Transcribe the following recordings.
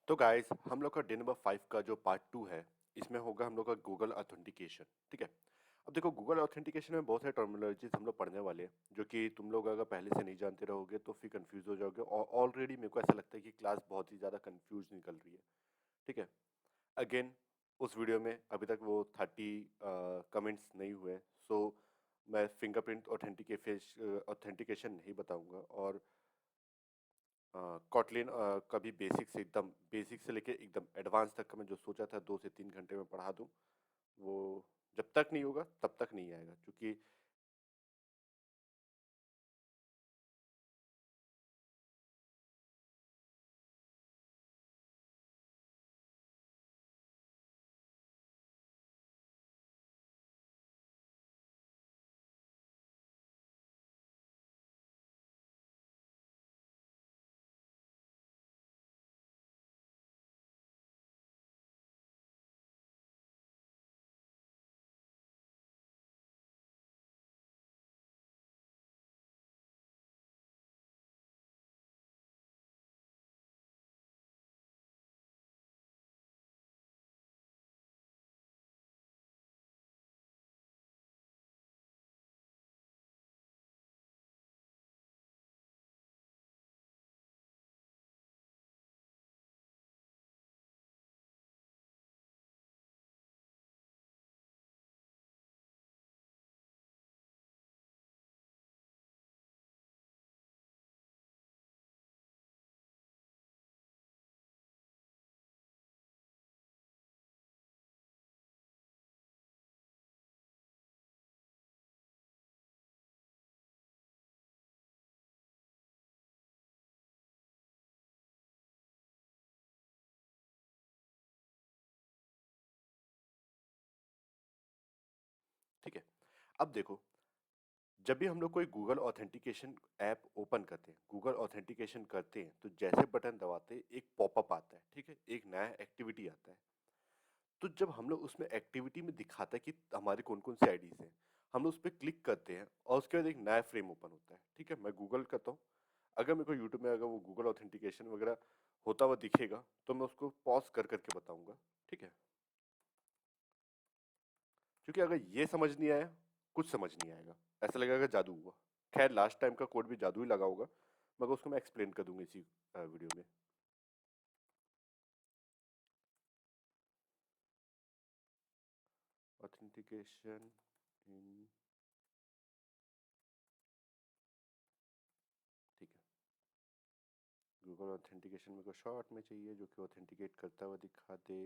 तो गाइस हम लोग का डे नंबर 5 का जो पार्ट 2 है इसमें होगा हम लोग का गूगल ऑथेंटिकेशन। ठीक है। अब देखो गूगल ऑथेंटिकेशन में बहुत सारे टर्मिनोलॉजीज हम लोग पढ़ने वाले हैं जो कि तुम लोग अगर पहले से नहीं जानते रहोगे तो फिर कंफ्यूज हो जाओगे और ऑलरेडी मेरे को ऐसा लगता है कि क्लास बहुत ही ज़्यादा कंफ्यूज निकल रही है। ठीक है। अगेन उस वीडियो में अभी तक वो 30 कमेंट्स नहीं हुए, सो मैं फिंगरप्रिंट ऑथेंटिकेशन नहीं बताऊंगा और कॉटलिन का भी बेसिक से लेके एकदम एडवांस तक का मैं जो सोचा था 2 से 3 घंटे में पढ़ा दूं, वो जब तक नहीं होगा तब तक नहीं आएगा क्योंकि ठीक है। अब देखो, जब भी हम लोग कोई गूगल ऑथेंटिकेशन ऐप ओपन करते हैं, गूगल ऑथेंटिकेशन करते हैं, तो जैसे बटन दबाते हैं एक पॉपअप आता है। ठीक है, एक नया एक्टिविटी आता है। तो जब हम लोग उसमें एक्टिविटी में दिखाता है कि हमारे कौन कौन से आईडीज हैं, हम लोग उस पर क्लिक करते हैं और उसके बाद एक नया फ्रेम ओपन होता है। ठीक है, मैं गूगल करता हूँ। अगर मेरे को यूट्यूब में अगर वो गूगल ऑथेंटिकेशन वगैरह होता हुआ दिखेगा तो मैं उसको पॉज कर करके बताऊंगा। ठीक है, क्योंकि अगर ये समझ नहीं आया, कुछ समझ नहीं आएगा, ऐसा लगेगा जादू हुआ। खैर लास्ट टाइम का कोड भी जादू ही लगा होगा, मगर उसको मैं एक्सप्लेन कर दूंगा इसी वीडियो में। ऑथेंटिकेशन इन, ठीक है, गूगल ऑथेंटिकेशन मेरे को शॉर्ट में चाहिए जो कि ऑथेंटिकेट करता हुआ दिखा दे।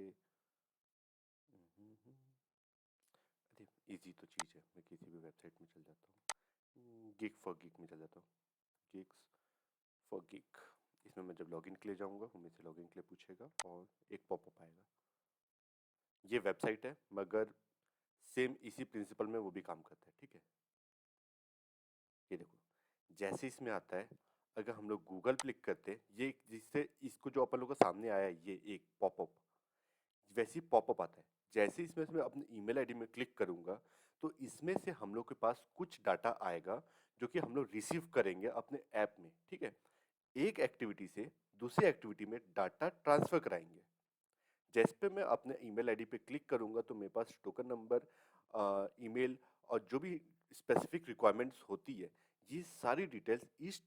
अरे इजी तो चीज़ है, मैं किसी भी वेबसाइट में चल जाता हूँ, गिग फॉर गिग में चल जाता हूँ। गिग्स फॉर गिग, इसमें मैं जब लॉगिन के लिए जाऊँगा वो मेरे से लॉगिन के लिए पूछेगा और एक पॉपअप आएगा। ये वेबसाइट है मगर सेम इसी प्रिंसिपल में वो भी काम करता है। ठीक है, ये देखो, जैसे इसमें आता है, अगर हम लोग गूगल क्लिक करते हैं, ये जिससे इसको जो अपन लोग को सामने आया है ये एक पॉपअप, वैसे ही पॉपअप आता है। जैसे इसमें मैं अपने ईमेल आईडी में क्लिक करूंगा तो इसमें से हम लोग के पास कुछ डाटा आएगा जो कि हम लोग रिसीव करेंगे अपने ऐप में। ठीक है, एक एक्टिविटी से दूसरी एक्टिविटी में डाटा ट्रांसफर कराएंगे। जैसे पे मैं अपने ईमेल आईडी पे क्लिक करूंगा तो मेरे पास टोकन नंबर, ईमेल और जो भी स्पेसिफिक रिक्वायरमेंट्स होती है, ये सारी डिटेल्स इस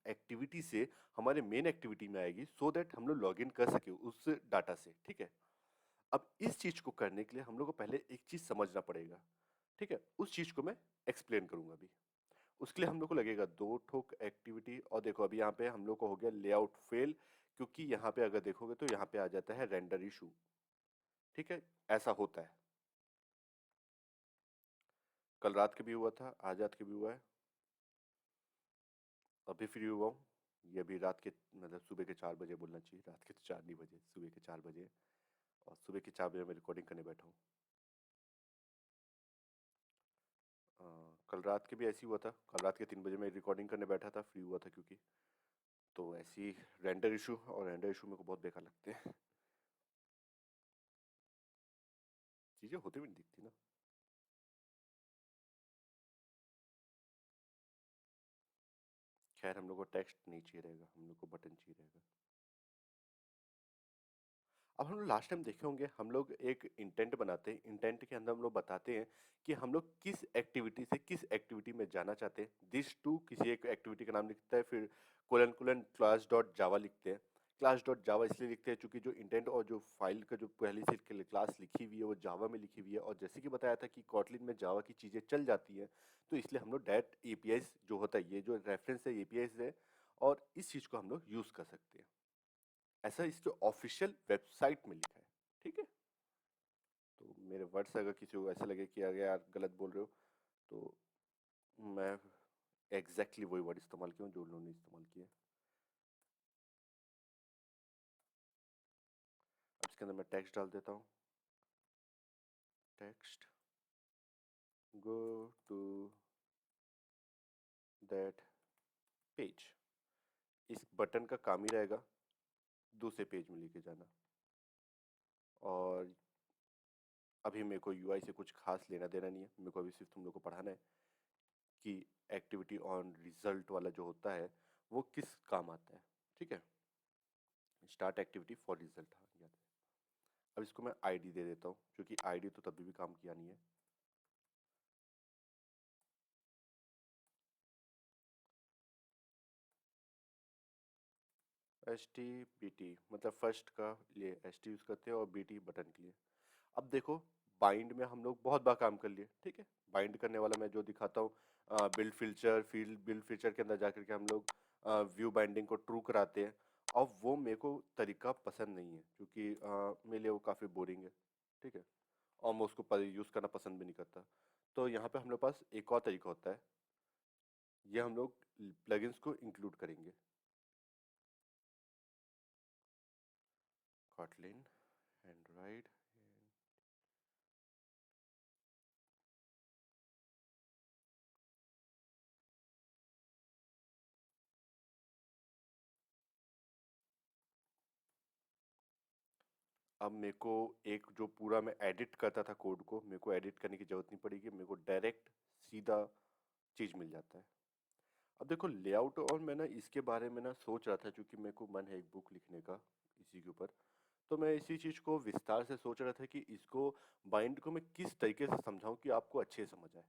एक्टिविटी से हमारे मेन एक्टिविटी में आएगी, सो दैट हम लोग लॉगिन कर सके उस डाटा से। ठीक है, अब इस चीज को करने के लिए हम लोग को पहले एक चीज समझना पड़ेगा। ठीक है, उस चीज को मैं एक्सप्लेन करूंगा अभी। उसके लिए हम लोग को लगेगा दो ठोक एक्टिविटी, और देखो अभी यहाँ पे हम लोग को हो गया लेआउट फेल, क्योंकि यहाँ पे अगर देखोगे तो यहाँ पे आ जाता है रेंडर इशू। ठीक है, ऐसा होता है, कल रात के भी हुआ था, आज रात के भी हुआ है, अभी फ्री हुआ हूँ। ये अभी रात के मतलब सुबह के 4 बजे बोलना चाहिए, रात के तो 4 नहीं बजे, सुबह के 4 बजे। और सुबह के 4 बजे मैं रिकॉर्डिंग करने बैठा हूँ। अ, कल रात के भी ऐसे ही हुआ था, कल रात के 3 बजे मैं रिकॉर्डिंग करने बैठा था, फ्री हुआ था क्योंकि, तो ऐसी रेंडर इशू, और रेंडर इशू मेरे को बहुत बेकार लगते हैं। चीज़ें होते भी नहीं दिखती ना। खैर हम लोग को टेक्स्ट नहीं चाहिए रहेगा, हम लोग को बटन चाहिए रहेगा। अब हम लोग लास्ट टाइम देखे होंगे, हम लोग एक इंटेंट बनाते हैं, इंटेंट के अंदर हम लोग बताते हैं कि हम लोग किस एक्टिविटी से किस एक्टिविटी में जाना चाहते हैं। दिस टू किसी एक एक्टिविटी का नाम लिखता है, फिर कोलन कोलन क्लास डॉट जावा लिखते हैं। क्लास डॉट जावा इसलिए लिखते हैं क्योंकि जो इंटेंट और जो फाइल का जो पहली से क्लास लिखी हुई है वो जावा में लिखी हुई है, और जैसे कि बताया था कि कॉटलिन में जावा की चीज़ें चल जाती हैं, तो इसलिए हम लोग डायरेक्ट एपीआई जो होता है, ये जो रेफरेंस है एपीआई है, और इस चीज़ को हम लोग यूज़ कर सकते हैं। ऐसा इसके ऑफिशियल वेबसाइट में लिखा है, ठीक है। तो मेरे वर्ड्स अगर किसी को ऐसा लगे कि अरे यार गलत बोल रहे हो, तो मैं एग्जैक्टली वही वर्ड इस्तेमाल किया हूँ जो उन्होंने इस्तेमाल किया है। अब इसके अंदर मैं टेक्स्ट डाल देता हूँ। Text go to that page. इस बटन का काम ही रहेगा दूसरे पेज में लेके जाना, और अभी मेरे को यूआई से कुछ खास लेना देना नहीं है। मेरे को अभी सिर्फ तुम लोग को पढ़ाना है कि एक्टिविटी ऑन रिजल्ट वाला जो होता है वो किस काम आता है, ठीक है। स्टार्ट एक्टिविटी फॉर रिजल्ट, हाँ याद है। अब इसको मैं आईडी दे देता हूँ क्योंकि आईडी तो तभी भी काम किया नहीं है। एस टी बी टी मतलब फर्स्ट का लिए एस टी यूज़ करते हैं और बी टी बटन के लिए। अब देखो, बाइंड में हम लोग बहुत बार काम कर लिए, ठीक है। बाइंड करने वाला मैं जो दिखाता हूँ, build feature field build feature के अंदर जाकर के हम लोग व्यू बाइंडिंग को ट्रू कराते हैं, और वो मेरे को तरीका पसंद नहीं है क्योंकि मेरे लिए वो काफ़ी बोरिंग है, ठीक है, और मैं उसको यूज़ करना पसंद भी नहीं करता। तो यहाँ पे हम लोग पास एक और तरीका होता है, ये हम लोग प्लगइन्स को इंक्लूड करेंगे। Kotlin Android, अब मेरे को एक जो पूरा मैं एडिट करता था कोड को, मेरे को एडिट करने की जरूरत नहीं पड़ेगी, मेरे को डायरेक्ट सीधा चीज़ मिल जाता है। अब देखो लेआउट, और मैं ना इसके बारे में ना सोच रहा था क्योंकि मेरे को मन है एक बुक लिखने का इसी के ऊपर। तो मैं इसी चीज़ को विस्तार से सोच रहा था कि इसको बाइंड को मैं किस तरीके से समझाऊं कि आपको अच्छे से समझ आए।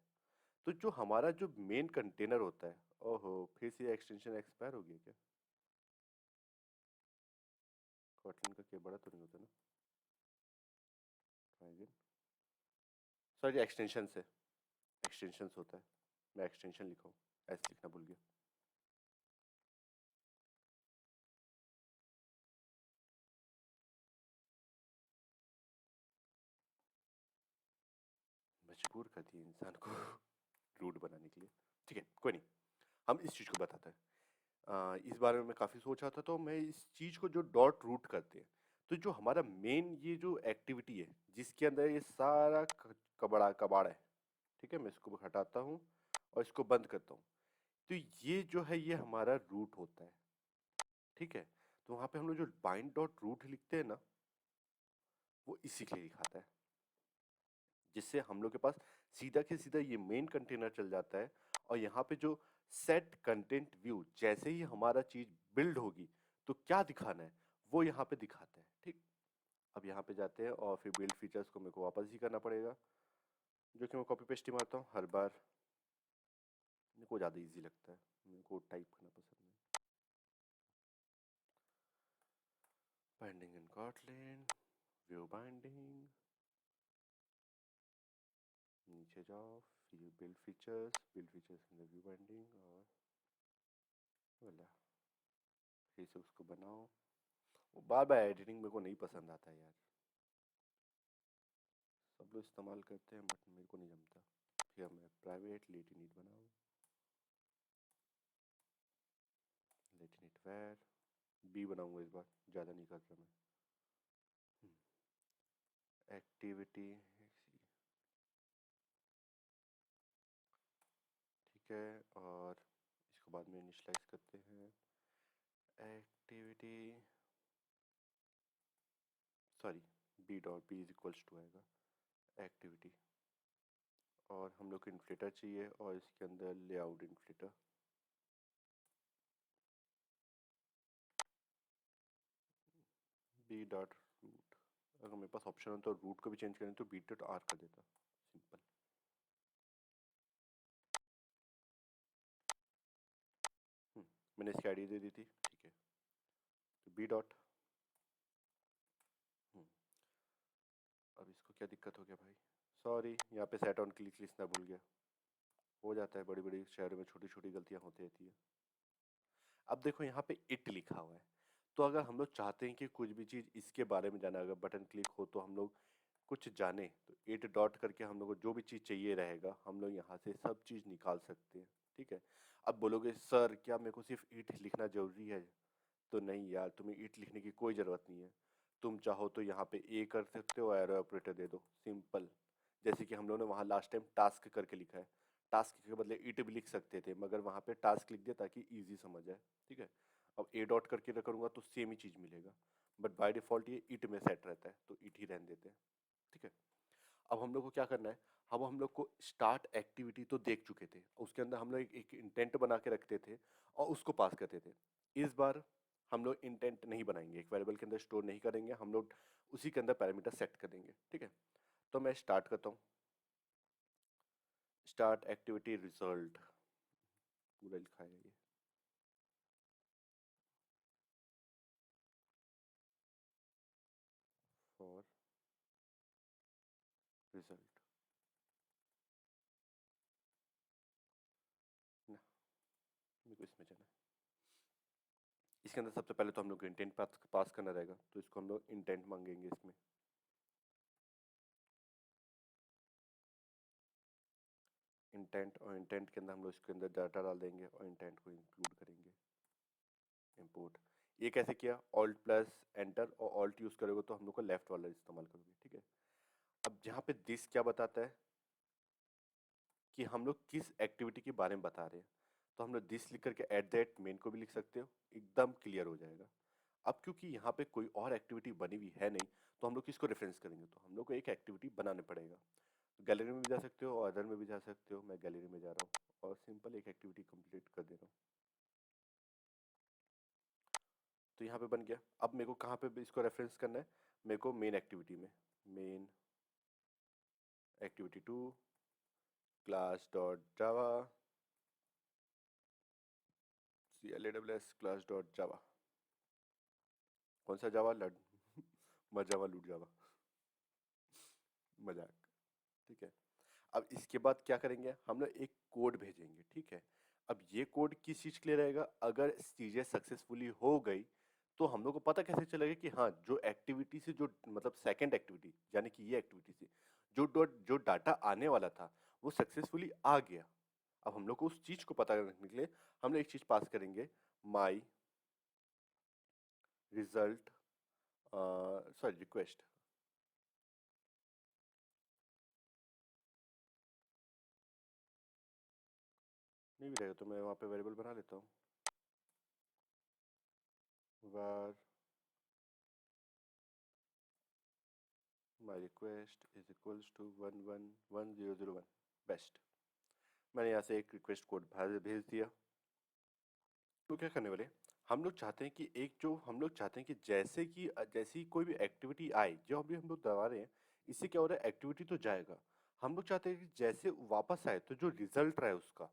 तो जो हमारा जो मेन कंटेनर होता है, ओहो फिर से एक्सटेंशन एक्सपायर हो गया क्या? कॉटलिन का क्या बड़ा तो नहीं होता ना? Try again. सॉरी, एक्सटेंशन से एक्सटेंशन होता है, मैं एक्सटेंशन लिखा हूँ, ऐसे लिखना भूल गया। मजबूर कर दिया इंसान को रूट बनाने के लिए, ठीक है कोई नहीं, हम इस चीज़ को बताते हैं। इस बारे में मैं काफ़ी सोच रहा था, तो मैं इस चीज़ को जो डॉट रूट करते हैं, तो जो हमारा मेन ये जो एक्टिविटी है जिसके अंदर ये सारा कबड़ा कबाड़ है, ठीक है, मैं इसको हटाता हूँ और इसको बंद करता हूँ। तो ये जो है ये हमारा रूट होता है, ठीक है। तो वहाँ पे हम लोग जो बाइंड डॉट रूट लिखते हैं ना, वो इसी के लिए लिखाता है, जिससे हम लोग के पास सीधा के सीधा ये मेन कंटेनर चल जाता है, और यहाँ पे जो सेट कंटेंट व्यू, जैसे ही हमारा चीज बिल्ड होगी तो क्या दिखाना है वो यहाँ पे दिखाता है, ठीक। अब यहाँ पे जाते हैं और फिर बिल्ड फीचर्स को मेरे को वापस ही करना पड़ेगा, जो कि मैं कॉपी पेस्ट ही मारता हूँ हर बार, मेरे को ज़्यादा इजी लगता है, मेरे को टाइप करना पसंद है। बाइंडिंग इन कॉटलिन, व्यू बाइंडिंग, नीचे जाओ, फिर build features in the view binding, और बोला फिर से उसको बनाओ। वो बार बार एडिटिंग मेरे को नहीं पसंद आता यार, सब लोग इस्तेमाल करते हैं बट मेरे को नहीं जमता। फिर मैं प्राइवेट लेट इनिट बनाऊँ, लेट इनिट वेयर बी बनाऊंगा इस बार, ज़्यादा नहीं कर रहा मैं। एक्टिविटी, ठीक है, और इसको बाद में इनिशलाइज करते हैं। Activity, sorry, B dot B is equals to आएगा एक्टिविटी, और हम लोग को इन्फ्लेटर चाहिए और इसके अंदर layout inflater, B dot root, अगर मेरे पास ऑप्शन हो तो रूट को भी चेंज करें तो बी डॉट आर कर देता, सिंपल। मैंने इसकी आईडी दे दी थी, ठीक है। तो बी डॉट, अब इसको क्या दिक्कत हो गया भाई, सॉरी यहाँ पे सेट ऑन क्लिक लिखना भूल गया। हो जाता है, बड़ी बड़ी शहरों में छोटी छोटी गलतियाँ होती रहती है। अब देखो यहाँ पे इट लिखा हुआ है, तो अगर हम लोग चाहते हैं कि कुछ भी चीज़ इसके बारे में जाना, अगर बटन क्लिक हो तो हम लोग कुछ जाने, तो इट डॉट करके हम लोग को जो भी चीज़ चाहिए रहेगा हम लोग यहाँ से सब चीज़ निकाल सकते हैं, ठीक है। अब बोलोगे सर क्या मेरे को सिर्फ इट लिखना जरूरी है, तो नहीं यार, तुम्हें इट लिखने की कोई ज़रूरत नहीं है। तुम चाहो तो यहाँ पे ए कर सकते हो, एरो ऑपरेटर दे दो, सिंपल। जैसे कि हम लोगों ने वहाँ लास्ट टाइम टास्क करके लिखा है, टास्क के बदले इट भी लिख सकते थे, मगर वहाँ पे टास्क लिख दिया ताकि इजी समझ जाए, ठीक है। अब ए डॉट करके करूँगा तो सेम ही चीज़ मिलेगा, बट बाय डिफ़ॉल्ट ये इट में सेट रहता है, तो इट ही रहने देते हैं, ठीक है। अब हम लोग को क्या करना है, अब हम लोग को स्टार्ट एक्टिविटी तो देख चुके थे, उसके अंदर हम लोग एक इंटेंट बना के रखते थे और उसको पास करते थे। इस बार हम लोग इंटेंट नहीं बनाएंगे, एक वेरिएबल के अंदर स्टोर नहीं करेंगे, हम लोग उसी के अंदर पैरामीटर सेट कर देंगे, ठीक है। तो मैं स्टार्ट करता हूँ, स्टार्ट एक्टिविटी रिजल्ट, पूरा लिखा है ये, फॉर रिजल्ट ना, मेरे को इसमें जाना है। इसके अंदर सबसे पहले तो हम लोग को इंटेंट पास करना रहेगा, तो इसको हम लोग इंटेंट मांगेंगे इसमें। इंटेंट, और इंटेंट के अंदर हम लोग इसके अंदर डाटा डाल देंगे और इंटेंट को इंक्लूड करेंगे, इंपोर्ट। ये कैसे किया, ऑल्ट प्लस एंटर, और ऑल्ट यूज करोगे तो हम लोग को लेफ्ट वाला इस्तेमाल करोगे, ठीक है। अब जहाँ पे दिस क्या बताता है कि हम लोग किस एक्टिविटी के बारे में बता रहे हैं, तो हम लोग दिस लिख करके एट द एट मेन को भी लिख सकते हो, एकदम क्लियर हो जाएगा। अब क्योंकि यहाँ पे कोई और एक्टिविटी बनी हुई है नहीं, तो हम लोग किसको रेफरेंस करेंगे, तो हम लोग को एक एक्टिविटी बनाने पड़ेगा। गैलरी में भी जा सकते हो और अदर में भी जा सकते हो, मैं गैलरी में जा रहा हूँ और सिंपल एक एक्टिविटी कंप्लीट कर दे रहा हूँ। तो यहाँ पे बन गया। अब मेरे को कहाँ पे इसको रेफरेंस करना है, मेरे को मेन एक्टिविटी में, मेन एक्टिविटी 2 क्लास डॉट जावा, CLAWS क्लास डॉट जावा, कौन सा जावा, लड मजावा लूट जावा, मजाक, ठीक है। अब इसके बाद क्या करेंगे, हम लोग एक कोड भेजेंगे, ठीक है। अब ये कोड किस चीज के लिए रहेगा, अगर चीजें सक्सेसफुली हो गई तो हम लोग को पता कैसे चलेगा कि हाँ, जो एक्टिविटी से जो मतलब सेकंड एक्टिविटी यानी कि ये एक्टिविटी से जो डाटा आने वाला था वो सक्सेसफुली आ गया। अब हम लोग को उस चीज को पता करने के लिए हम लोग एक चीज पास करेंगे, माई रिजल्ट, सॉरी रिक्वेस्ट, नहीं भी रहेगा तो मैं वहाँ पे वेरिएबल बना लेता हूँ, var my request is equals to 111001 best. मैंने यहाँ से एक रिक्वेस्ट कोड भेज दिया। तो क्या करने वाले, हम लोग चाहते हैं कि एक जो हम लोग चाहते हैं कि जैसे कि जैसी कोई भी एक्टिविटी आए, जो अभी हम लोग दबा रहे हैं, इससे क्या हो रहा है, एक्टिविटी तो जाएगा, हम लोग चाहते हैं कि जैसे वापस आए तो जो रिजल्ट रहा है उसका,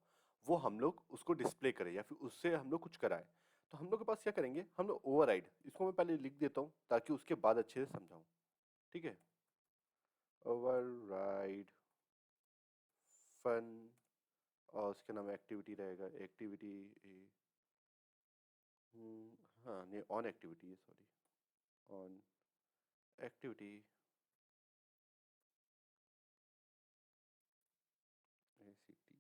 वो हम लोग उसको डिस्प्ले करें या फिर उससे हम लोग कुछ कराएं। तो हम लोग के पास क्या करेंगे, हम लोग ओवरराइड, इसको मैं पहले लिख देता हूँ ताकि उसके बाद अच्छे से समझाऊँ, ठीक है। ओवरराइड फन, और उसके नाम एक्टिविटी रहेगा, एक्टिविटी, हाँ नहीं, ऑन एक्टिविटी है, सॉरी, ऑन एक्टिविटी ACTACTIVI।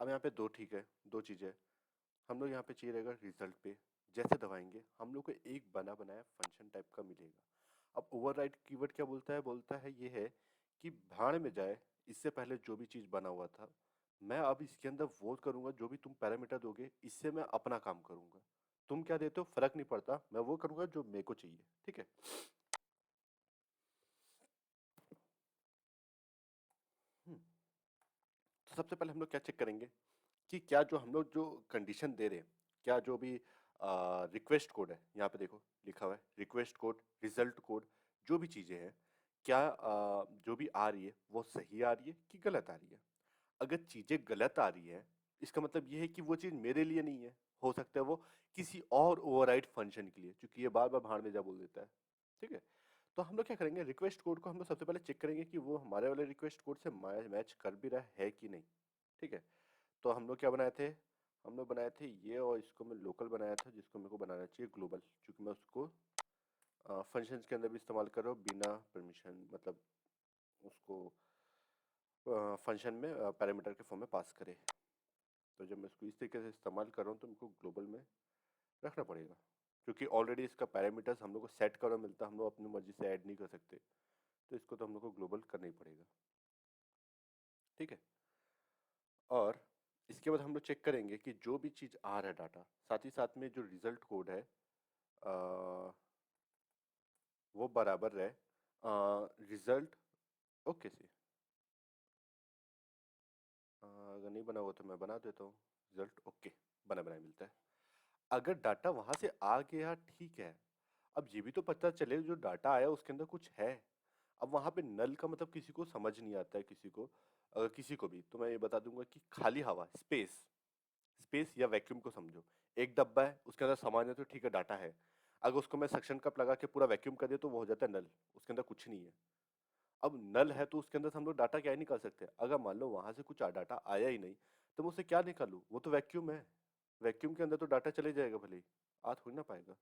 अब यहाँ पे दो, ठीक है, दो चीज़ें हम लोग यहाँ पे चाहिए रहेगा, रिजल्ट पे जैसे दबाएंगे हम लोग को एक बना बनाया फंक्शन टाइप का मिलेगा। अब ओवरराइड कीवर्ड क्या बोलता है ये है कि भाड़ में जाए, इससे पहले जो भी चीज़ बना हुआ था मैं अब इसके अंदर वो करूँगा, जो भी तुम पैरामीटर दोगे इससे मैं अपना काम करूँगा, तुम क्या देते हो फर्क नहीं पड़ता, मैं वो करूँगा जो मेरे को चाहिए, ठीक है। तो सबसे पहले हम लोग क्या चेक करेंगे कि क्या जो हम लोग जो कंडीशन दे रहे हैं, क्या जो भी रिक्वेस्ट कोड है, यहाँ पे देखो लिखा हुआ है रिक्वेस्ट कोड, रिजल्ट कोड, जो भी चीज़ें हैं, क्या जो भी आ रही है वो सही आ रही है कि गलत आ रही है। अगर चीज़ें गलत आ रही है, इसका मतलब ये है कि वो चीज़ मेरे लिए नहीं है, हो सकता है वो किसी और ओवरराइड फंक्शन के लिए, क्योंकि ये बार बार भाड़ में जा बोल देता है। ठीक है, तो हम लोग क्या करेंगे, रिक्वेस्ट कोड को हम लोग सबसे पहले चेक करेंगे कि वो हमारे वाले रिक्वेस्ट कोड से मैच कर भी रहा है कि नहीं। ठीक है, तो हम लोग क्या बनाए थे, हम लोग बनाए थे ये, और इसको मैं लोकल बनाया था, जिसको मेरे को बनाना चाहिए ग्लोबल, क्योंकि मैं उसको फंक्शंस के अंदर भी इस्तेमाल कर रहा हूँ बिना परमिशन, मतलब उसको फंक्शन में पैरामीटर के फॉर्म में पास करे। तो जब मैं इसको इस तरीके से इस्तेमाल कर रहा हूँ तो हमको ग्लोबल में रखना पड़ेगा, क्योंकि ऑलरेडी इसका पैरामीटर्स हम लोग को सेट करो मिलता, हम लोग अपनी मर्जी से ऐड नहीं कर सकते, तो इसको तो हम लोग को ग्लोबल करना ही पड़ेगा। ठीक है, और इसके बाद हम लोग चेक करेंगे कि जो भी चीज़ आ रहा है डाटा, साथ ही साथ में जो रिजल्ट कोड है वो बराबर रहे रिजल्ट ओके से। अगर नहीं बना हुआ तो मैं बना देता हूँ, रिजल्ट ओके बना बनाया मिलता है। अगर डाटा वहां से आ गया ठीक है, अब ये भी तो पता चले जो डाटा आया उसके अंदर कुछ है। अब वहां पे नल का मतलब किसी को समझ नहीं आता है, किसी को अगर किसी को भी तो मैं ये बता दूंगा कि खाली हवा, स्पेस, स्पेस या वैक्यूम को समझो। एक डब्बा है, उसके अंदर सामान है तो ठीक है डाटा है। अगर उसको मैं सक्शन कप लगा के पूरा वैक्यूम कर दिया तो वो हो जाता है नल, उसके अंदर कुछ नहीं है। अब नल है तो उसके अंदर से हम लोग डाटा क्या ही निकाल सकते हैं। अगर मान लो वहां से कुछ डाटा आया ही नहीं तो मैं उसे क्या निकालूं, वो तो वैक्यूम है, वैक्यूम के अंदर तो डाटा चले जाएगा भले ही, आ थोड़ी ना पाएगा।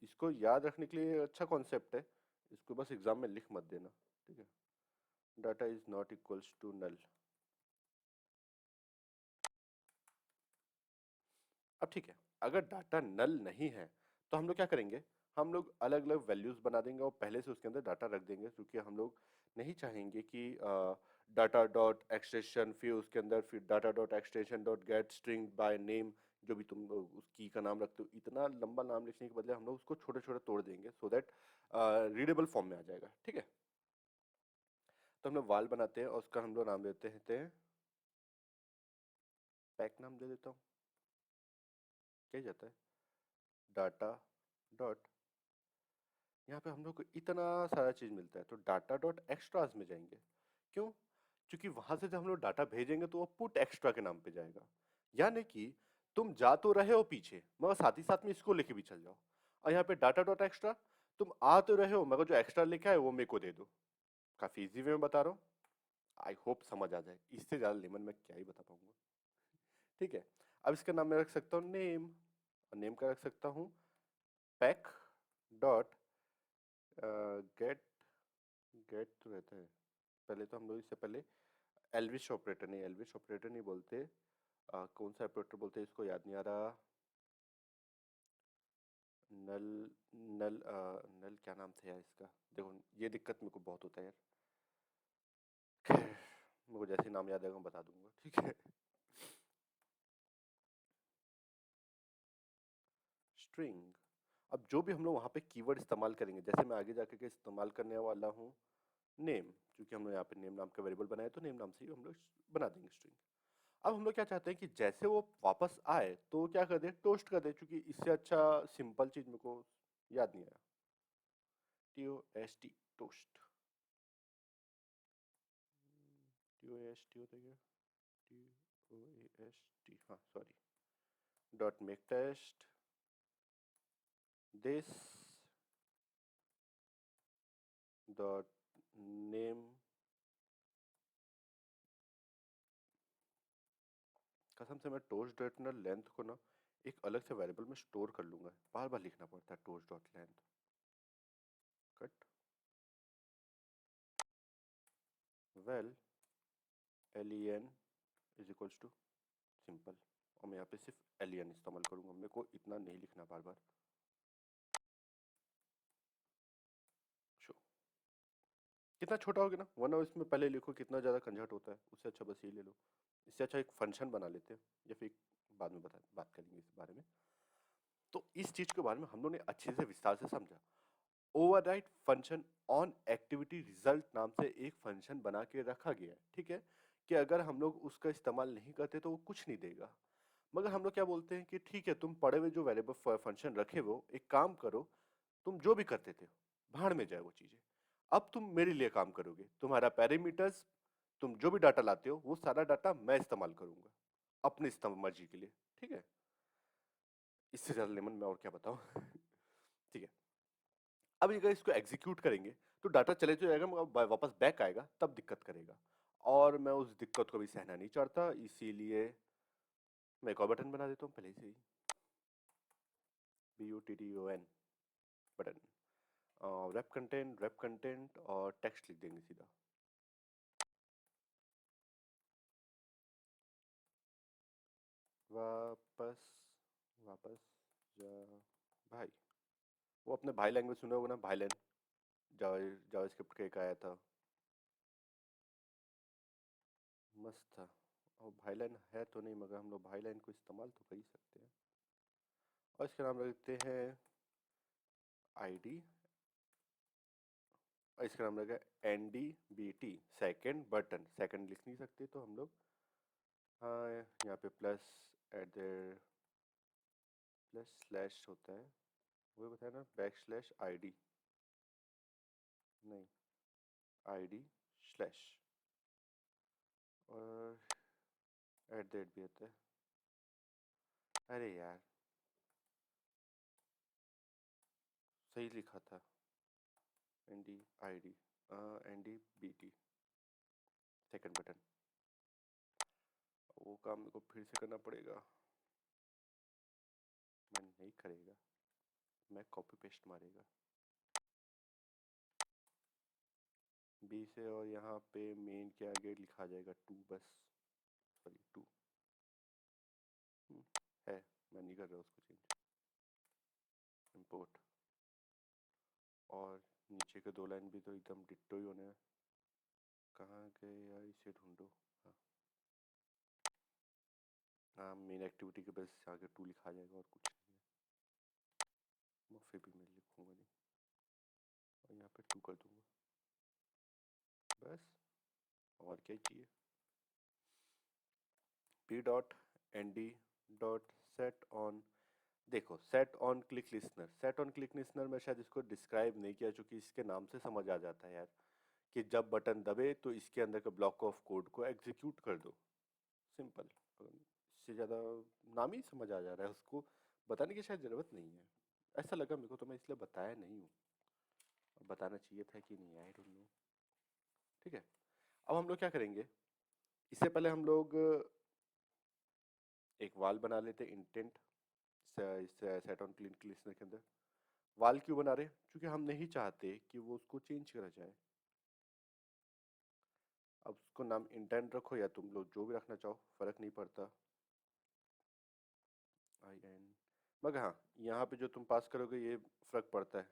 इसको याद रखने के लिए अच्छा कॉन्सेप्ट है, इसको बस एग्जाम में लिख मत देना। ठीक है, data is not equals to null. अब ठीक है, अगर डाटा नल नहीं है तो हम लोग क्या करेंगे, हम लोग अलग अलग वैल्यूज बना देंगे और पहले से उसके अंदर डाटा रख देंगे, क्योंकि हम लोग नहीं चाहेंगे कि डाटा डॉट एक्सटेंशन फिर उसके अंदर फिर data dot extension dot gate string by name, जो भी तुम उस की का नाम रखते हो, इतना लंबा नाम लिखने के बदले हम लोग उसको छोटे छोटे तोड़ देंगे सो दैट रीडेबल फॉर्म में आ जाएगा। ठीक है, तो हम लोग वाल बनाते हैं और उसका हम लोग नाम देते हैं पैक, नाम दे देता हूँ, क्या जाता है डाटा डॉट, यहाँ पे हम लोग को इतना सारा चीज मिलता है तो डाटा डॉट एक्स्ट्रास में जाएंगे। क्यों, क्योंकि वहां से जब हम लोग डाटा भेजेंगे तो वो पुट एक्स्ट्रा के नाम पे जाएगा, यानी कि तुम जा तो रहे हो पीछे मगर साथ ही साथ में इसको लेके भी चल जाओ। और यहाँ पे डाटा डॉट एक्स्ट्रा, तुम आ तो रहे हो मगर जो एक्स्ट्रा लिखा है वो मेरे को दे दो। काफी इजी वे में बता रहा हूँ, आई होप समझ आ जाए, इससे ज्यादा लेमन में क्या ही बता पाऊंगा। ठीक है, अब इसका नाम मैं रख सकता हूँ नेम, और नेम का रख सकता हूँ पैक डॉट गेट, गेट तो रहता है, पहले तो हम लोग इससे पहले एल्विश ऑपरेटर, नहीं एल्विश ऑपरेटर नहीं बोलते, कौन सा ऑपरेटर बोलते हैं इसको याद नहीं आ रहा, नल, नल क्या नाम था यार इसका, देखो ये दिक्कत मेरे को बहुत होता है यार, खैर मेरे को जैसे नाम याद आएगा मैं बता दूंगा। ठीक है, स्ट्रिंग, अब जो भी हम लोग वहाँ पे कीवर्ड इस्तेमाल करेंगे, जैसे मैं आगे जाके के इस्तेमाल करने वाला हूँ नेम, क्योंकि हम लोग यहाँ पे नेम नाम का वेरिएबल बनाया तो नेम नाम से ही हम लोग बना देंगे स्ट्रिंग। अब हम लोग क्या चाहते हैं कि जैसे वो वापस आए तो क्या कर दे, टोस्ट कर दे, क्योंकि इससे अच्छा सिंपल चीज मेरे को याद नहीं आया, T O S T, toast, T O S T होता है क्या, टी ओ एस टी, हाँ sorry, dot make text this dot name, कसम से मैं टोस्ट डॉट लेंथ को ना एक अलग से वेरिएबल में स्टोर कर लूंगा, बार बार लिखना पड़ता है toast dot length, cut well L E N is equals to simple, और मैं यहाँ पे सिर्फ एल ई एन इस्तेमाल करूंगा, मेरे को इतना नहीं लिखना बार बार। शो कितना छोटा हो गया ना, वरना इसमें पहले लिखो कितना ज़्यादा कंजर्ट होता है, उससे अच्छा बस ये ले लो। इससे अच्छा एक फंक्शन बना लेते हैं, या फिर बाद में बात करेंगे इस बारे में। तो इस चीज़ के बारे में हम लोग ने अच्छे से विस्तार से समझा। Override function on activity result नाम से एक फंक्शन बना के रखा गया है, ठीक है, कि अगर हम लोग उसका इस्तेमाल नहीं करते तो वो कुछ नहीं देगा। मगर हम लोग क्या बोलते हैं कि ठीक है, तुम पढ़े हुए जो वेरिएबल फंक्शन रखे वो एक काम करो, तुम जो भी करते थे भाड़ में जाए वो चीजें, अब तुम मेरे लिए काम करोगे, तुम्हारा पैरामीटर्स, तुम जो भी डाटा लाते हो वो सारा डाटा मैं इस्तेमाल करूंगा अपने मर्जी के लिए। ठीक है, इससे ज्यादा लेमन मैं और क्या बताऊं। ठीक है, अब अगर इसको एग्जीक्यूट करेंगे तो डाटा चले तो जाएगा मगर वापस बैक आएगा, तब दिक्कत करेगा, और मैं उस दिक्कत को भी सहना नहीं चाहता, इसीलिए मैं एक और बटन बना देता हूँ पहले से ही, BUTTON बटन, रैप कंटेंट और टेक्स्ट लिख देंगे सीधा। वापस वापस जा भाई, वो अपने भाई लैंग्वेज सुने होगा ना, भाईलैन, जावास्क्रिप्ट का एक आया था, मस्त था। और भाईलैन है तो नहीं, मगर हम लोग भाईलैन को इस्तेमाल तो कर ही सकते हैं, और इसका नाम रखते हैं आईडी, और इसका नाम रखा है NDBT, सेकंड बटन। सेकंड लिख नहीं सकते तो हम लोग, हाँ यहाँ पे plus at the plus slash होता है, वो बताया ना, \ID, नहीं, ID स्लैश, और @ भी होता है। अरे यार, सही लिखा था, NDID, NDBT, सेकंड बटन। वो काम मेरे को फिर से करना पड़ेगा, मैं नहीं करेगा, मैं कॉपी पेस्ट मारेगा बी से, और यहाँ पे मेन के आगे लिखा जाएगा 2 बस, सॉरी 2 है, मैं नहीं कर रहा उसको चेंज, इंपोर्ट, और नीचे के 2 लाइन भी तो एकदम डिट्टो ही होने हैं, कहाँ गए यार, इसे ढूंढो। हाँ हाँ, मेन एक्टिविटी के बस आगे 2 लिखा जाएगा और कुछ नहीं है, मैं फिर भी मैं लिखूँगा नहीं, और यहाँ पे 2 कर दूँगा बस, और क्या चाहिए। p.nd.set on, देखो set on click listener, set on click listener में शायद इसको डिस्क्राइब नहीं किया, चूंकि इसके नाम से समझ आ जाता है यार कि जब बटन दबे तो इसके अंदर का ब्लॉक ऑफ कोड को एग्जीक्यूट कर दो, सिंपल, इससे ज़्यादा नाम ही समझ आ जा रहा है, उसको बताने की शायद ज़रूरत नहीं है, ऐसा लगा मेरे को, तो मैं इसलिए बताया नहीं हूँ, बताना चाहिए था कि नहीं, आई डोंट नो। ठीक है, अब हम लोग क्या करेंगे, इससे पहले हम लोग एक वाल बना लेते हैं intent set on click listener के अंदर। वाल क्यों बना रहे हैं, क्योंकि हम नहीं चाहते कि वो उसको चेंज करा जाए, अब उसको नाम इंटेंट रखो या तुम लोग जो भी रखना चाहो, फर्क नहीं पड़ता, IN, मगर हाँ यहाँ पे जो तुम पास करोगे ये फर्क पड़ता है।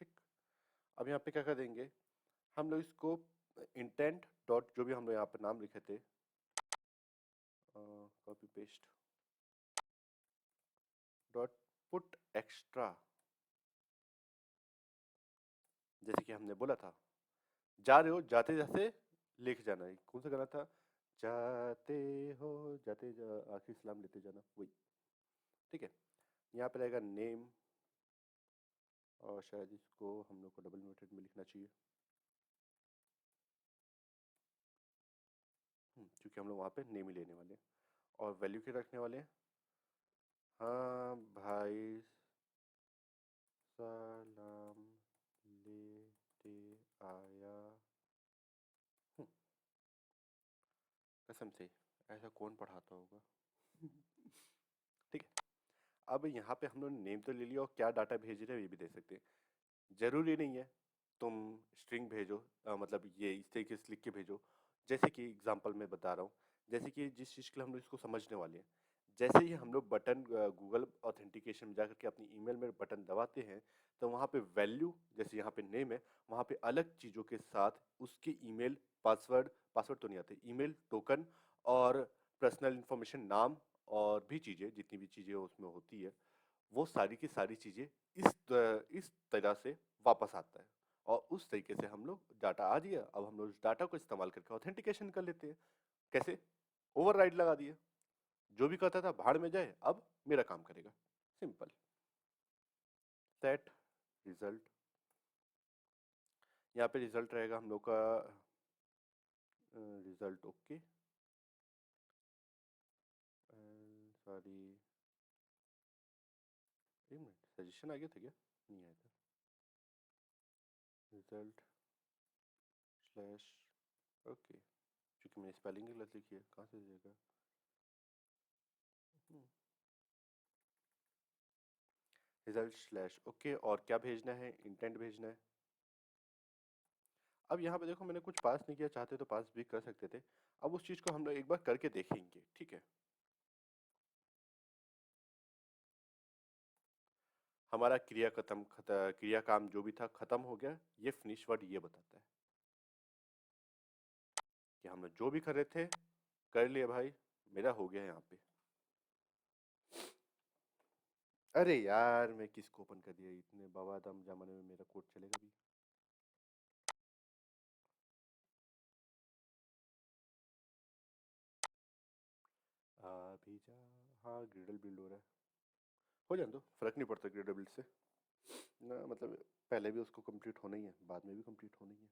ठीक, अब यहाँ पे क्या कर देंगे, हम लोग इसको इंटेंट डॉट, जो भी हम लोग यहाँ पे नाम लिखे थे, copy paste, dot put extra, जैसे कि हमने बोला था, जा रहे हो जाते जाते लिख जाना है, कौन सा गाना था, जाते हो जाते आखिरी सलाम लेते जाना, वही। ठीक है, यहाँ पे रहेगा नेम, और शायद इसको हम लोग को डबल नोटेड में लिखना चाहिए, क्योंकि हम लोग वहाँ पे नेम ही लेने वाले हैं, और वैल्यू के रखने वाले हैं, हाँ भाई सलाम लेते आया हूँ, कसम से ऐसा कौन पढ़ाता होगा। ठीक है, अब यहाँ पे हम लोग नेम तो ले लिया, और क्या डाटा भेज रहे हैं ये भी दे सकते हैं, जरूरी नहीं है तुम स्ट्रिंग भेजो, मतलब ये इस तरीके से लिख के भेजो, जैसे कि एग्जांपल मैं बता रहा हूँ, जैसे कि जिस चीज़ के लिए हम लोग इसको समझने वाले हैं, जैसे ही हम लोग बटन गूगल ऑथेंटिकेशन में जाकर के अपनी ईमेल में बटन दबाते हैं, तो वहाँ पे वैल्यू, जैसे यहाँ पे नेम है, वहाँ पे अलग चीज़ों के साथ उसके ईमेल पासवर्ड, पासवर्ड तो नहीं आते, ईमेल टोकन और पर्सनल इंफॉर्मेशन, नाम और भी चीज़ें, जितनी भी चीज़ें उसमें होती है, वो सारी की सारी चीज़ें इस तरह से वापस आता है, और उस तरीके से हम लोग डाटा आ दिया, अब हम लोग उस डाटा को इस्तेमाल करके ऑथेंटिकेशन कर लेते हैं। कैसे? ओवरराइड लगा दिया, जो भी कहता था भाड़ में जाए, अब मेरा काम करेगा। सिंपल। सेट रिजल्ट, यहाँ पे रिजल्ट रहेगा हम लोग का रिजल्ट ओके, सॉरी एक मिनट, सजेशन आ गया था क्या? नहीं आया था। रिजल्ट स्लैश ओके, क्योंकि मैंने स्पेलिंग गलत लिखी है, कहाँ से जाएगा? रिजल्ट स्लैश ओके, और क्या भेजना है? इंटेंट भेजना है। अब यहाँ पे देखो मैंने कुछ पास नहीं किया, चाहते तो पास भी कर सकते थे। अब उस चीज को हम लोग एक बार करके देखेंगे, ठीक है? हमारा क्रिया काम जो भी था खत्म हो गया। ये फिनिश वर्ड ये बताता है कि हमने जो भी कर रहे थे कर लिए भाई, मेरा हो गया यहाँ पे। अरे यार मैं किसको ओपन कर दिया, इतने बवादम जमाने में मेरा कोड चलेगा भी? अभी जा, हाँ ग्रिडल बिल्ड हो रहा है, हो जाए तो फर्क नहीं पड़ता ग्रिडल बिल्ड से ना, मतलब पहले भी उसको कंप्लीट होना ही है, बाद में भी कंप्लीट होना ही है।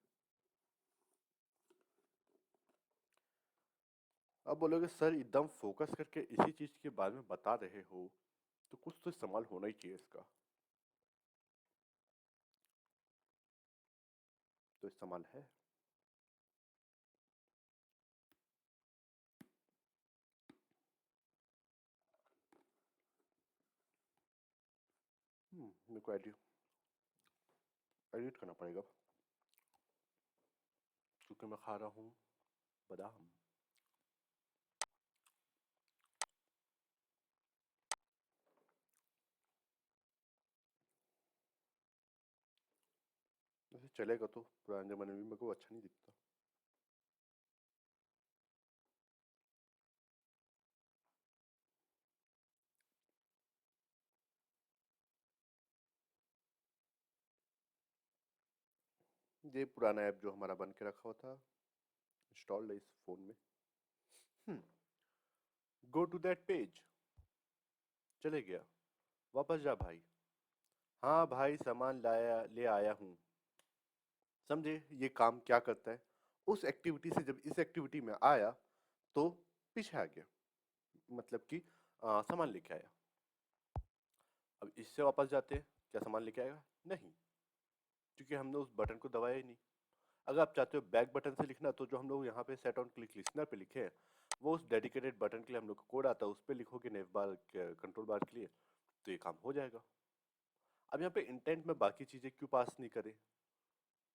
अब बोलोगे सर एकदम फोकस करके इसी चीज के बारे में बता रहे हो, तो कुछ तो इस्तेमाल होना ही चाहिए इसका। तो इस्तेमाल है। मेरे को एडिट करना पड़ेगा, क्योंकि मैं खा रहा हूँ बादाम। वैसे चलेगा तो, पुराने जमाने में मेरे को अच्छा नहीं दिखता। ये पुराना ऐप जो हमारा बन के रखा हुआ था, इंस्टॉल्ड है इस फोन में। गो टू दैट पेज, चले गया, वापस जा भाई। हाँ भाई सामान लाया, ले आया हूँ। समझे ये काम क्या करता है? उस एक्टिविटी से जब इस एक्टिविटी में आया तो पीछे आ गया, मतलब कि सामान लेके आया। अब इससे वापस जाते हैं, क्या सामान लेके आएगा? नहीं, क्योंकि हमने उस बटन को दबाया ही नहीं। अगर आप चाहते हो बैक बटन से लिखना, तो जो हम लोग यहाँ पे सेट ऑन क्लिक लिसनर पे लिखे हैं, वो उस डेडिकेटेड बटन के लिए हम लोग को कोड आता है, उस पर लिखोगे नेव बार कंट्रोल बार के लिए, तो ये काम हो जाएगा। अब यहाँ पे इंटेंट में बाकी चीजें क्यों पास नहीं करें?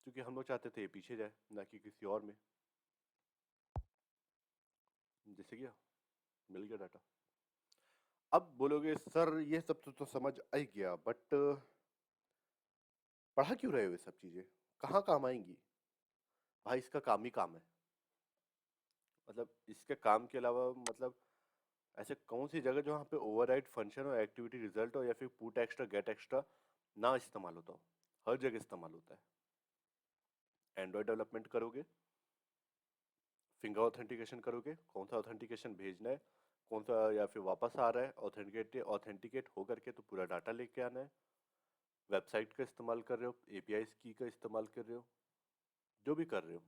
क्योंकि हम लोग चाहते थे ये पीछे जाए, ना कि किसी और में। जैसे कि मिल गया डाटा। अब बोलोगे सर ये सब तो समझ आ ही गया, बट पढ़ा क्यों रहे हो ये सब चीजें, कहाँ काम आएंगी? भाई इसका काम ही काम है, मतलब इसके काम के अलावा, मतलब ऐसे कौन सी जगह जहाँ पे ओवरराइड फंक्शन और एक्टिविटी रिजल्ट हो या फिर पुट एक्स्ट्रा गेट एक्स्ट्रा ना इस्तेमाल होता हो? हर जगह इस्तेमाल होता है। एंड्रॉयड डेवलपमेंट करोगे, फिंगर ऑथेंटिकेशन करोगे, कौन सा ऑथेंटिकेशन भेजना है, कौन सा या फिर वापस आ रहा है, ऑथेंटिकेट हो करके तो पूरा डाटा लेके आना है। वेबसाइट का इस्तेमाल कर रहे हो, एपीआई की का इस्तेमाल कर रहे हो, जो भी कर रहे हो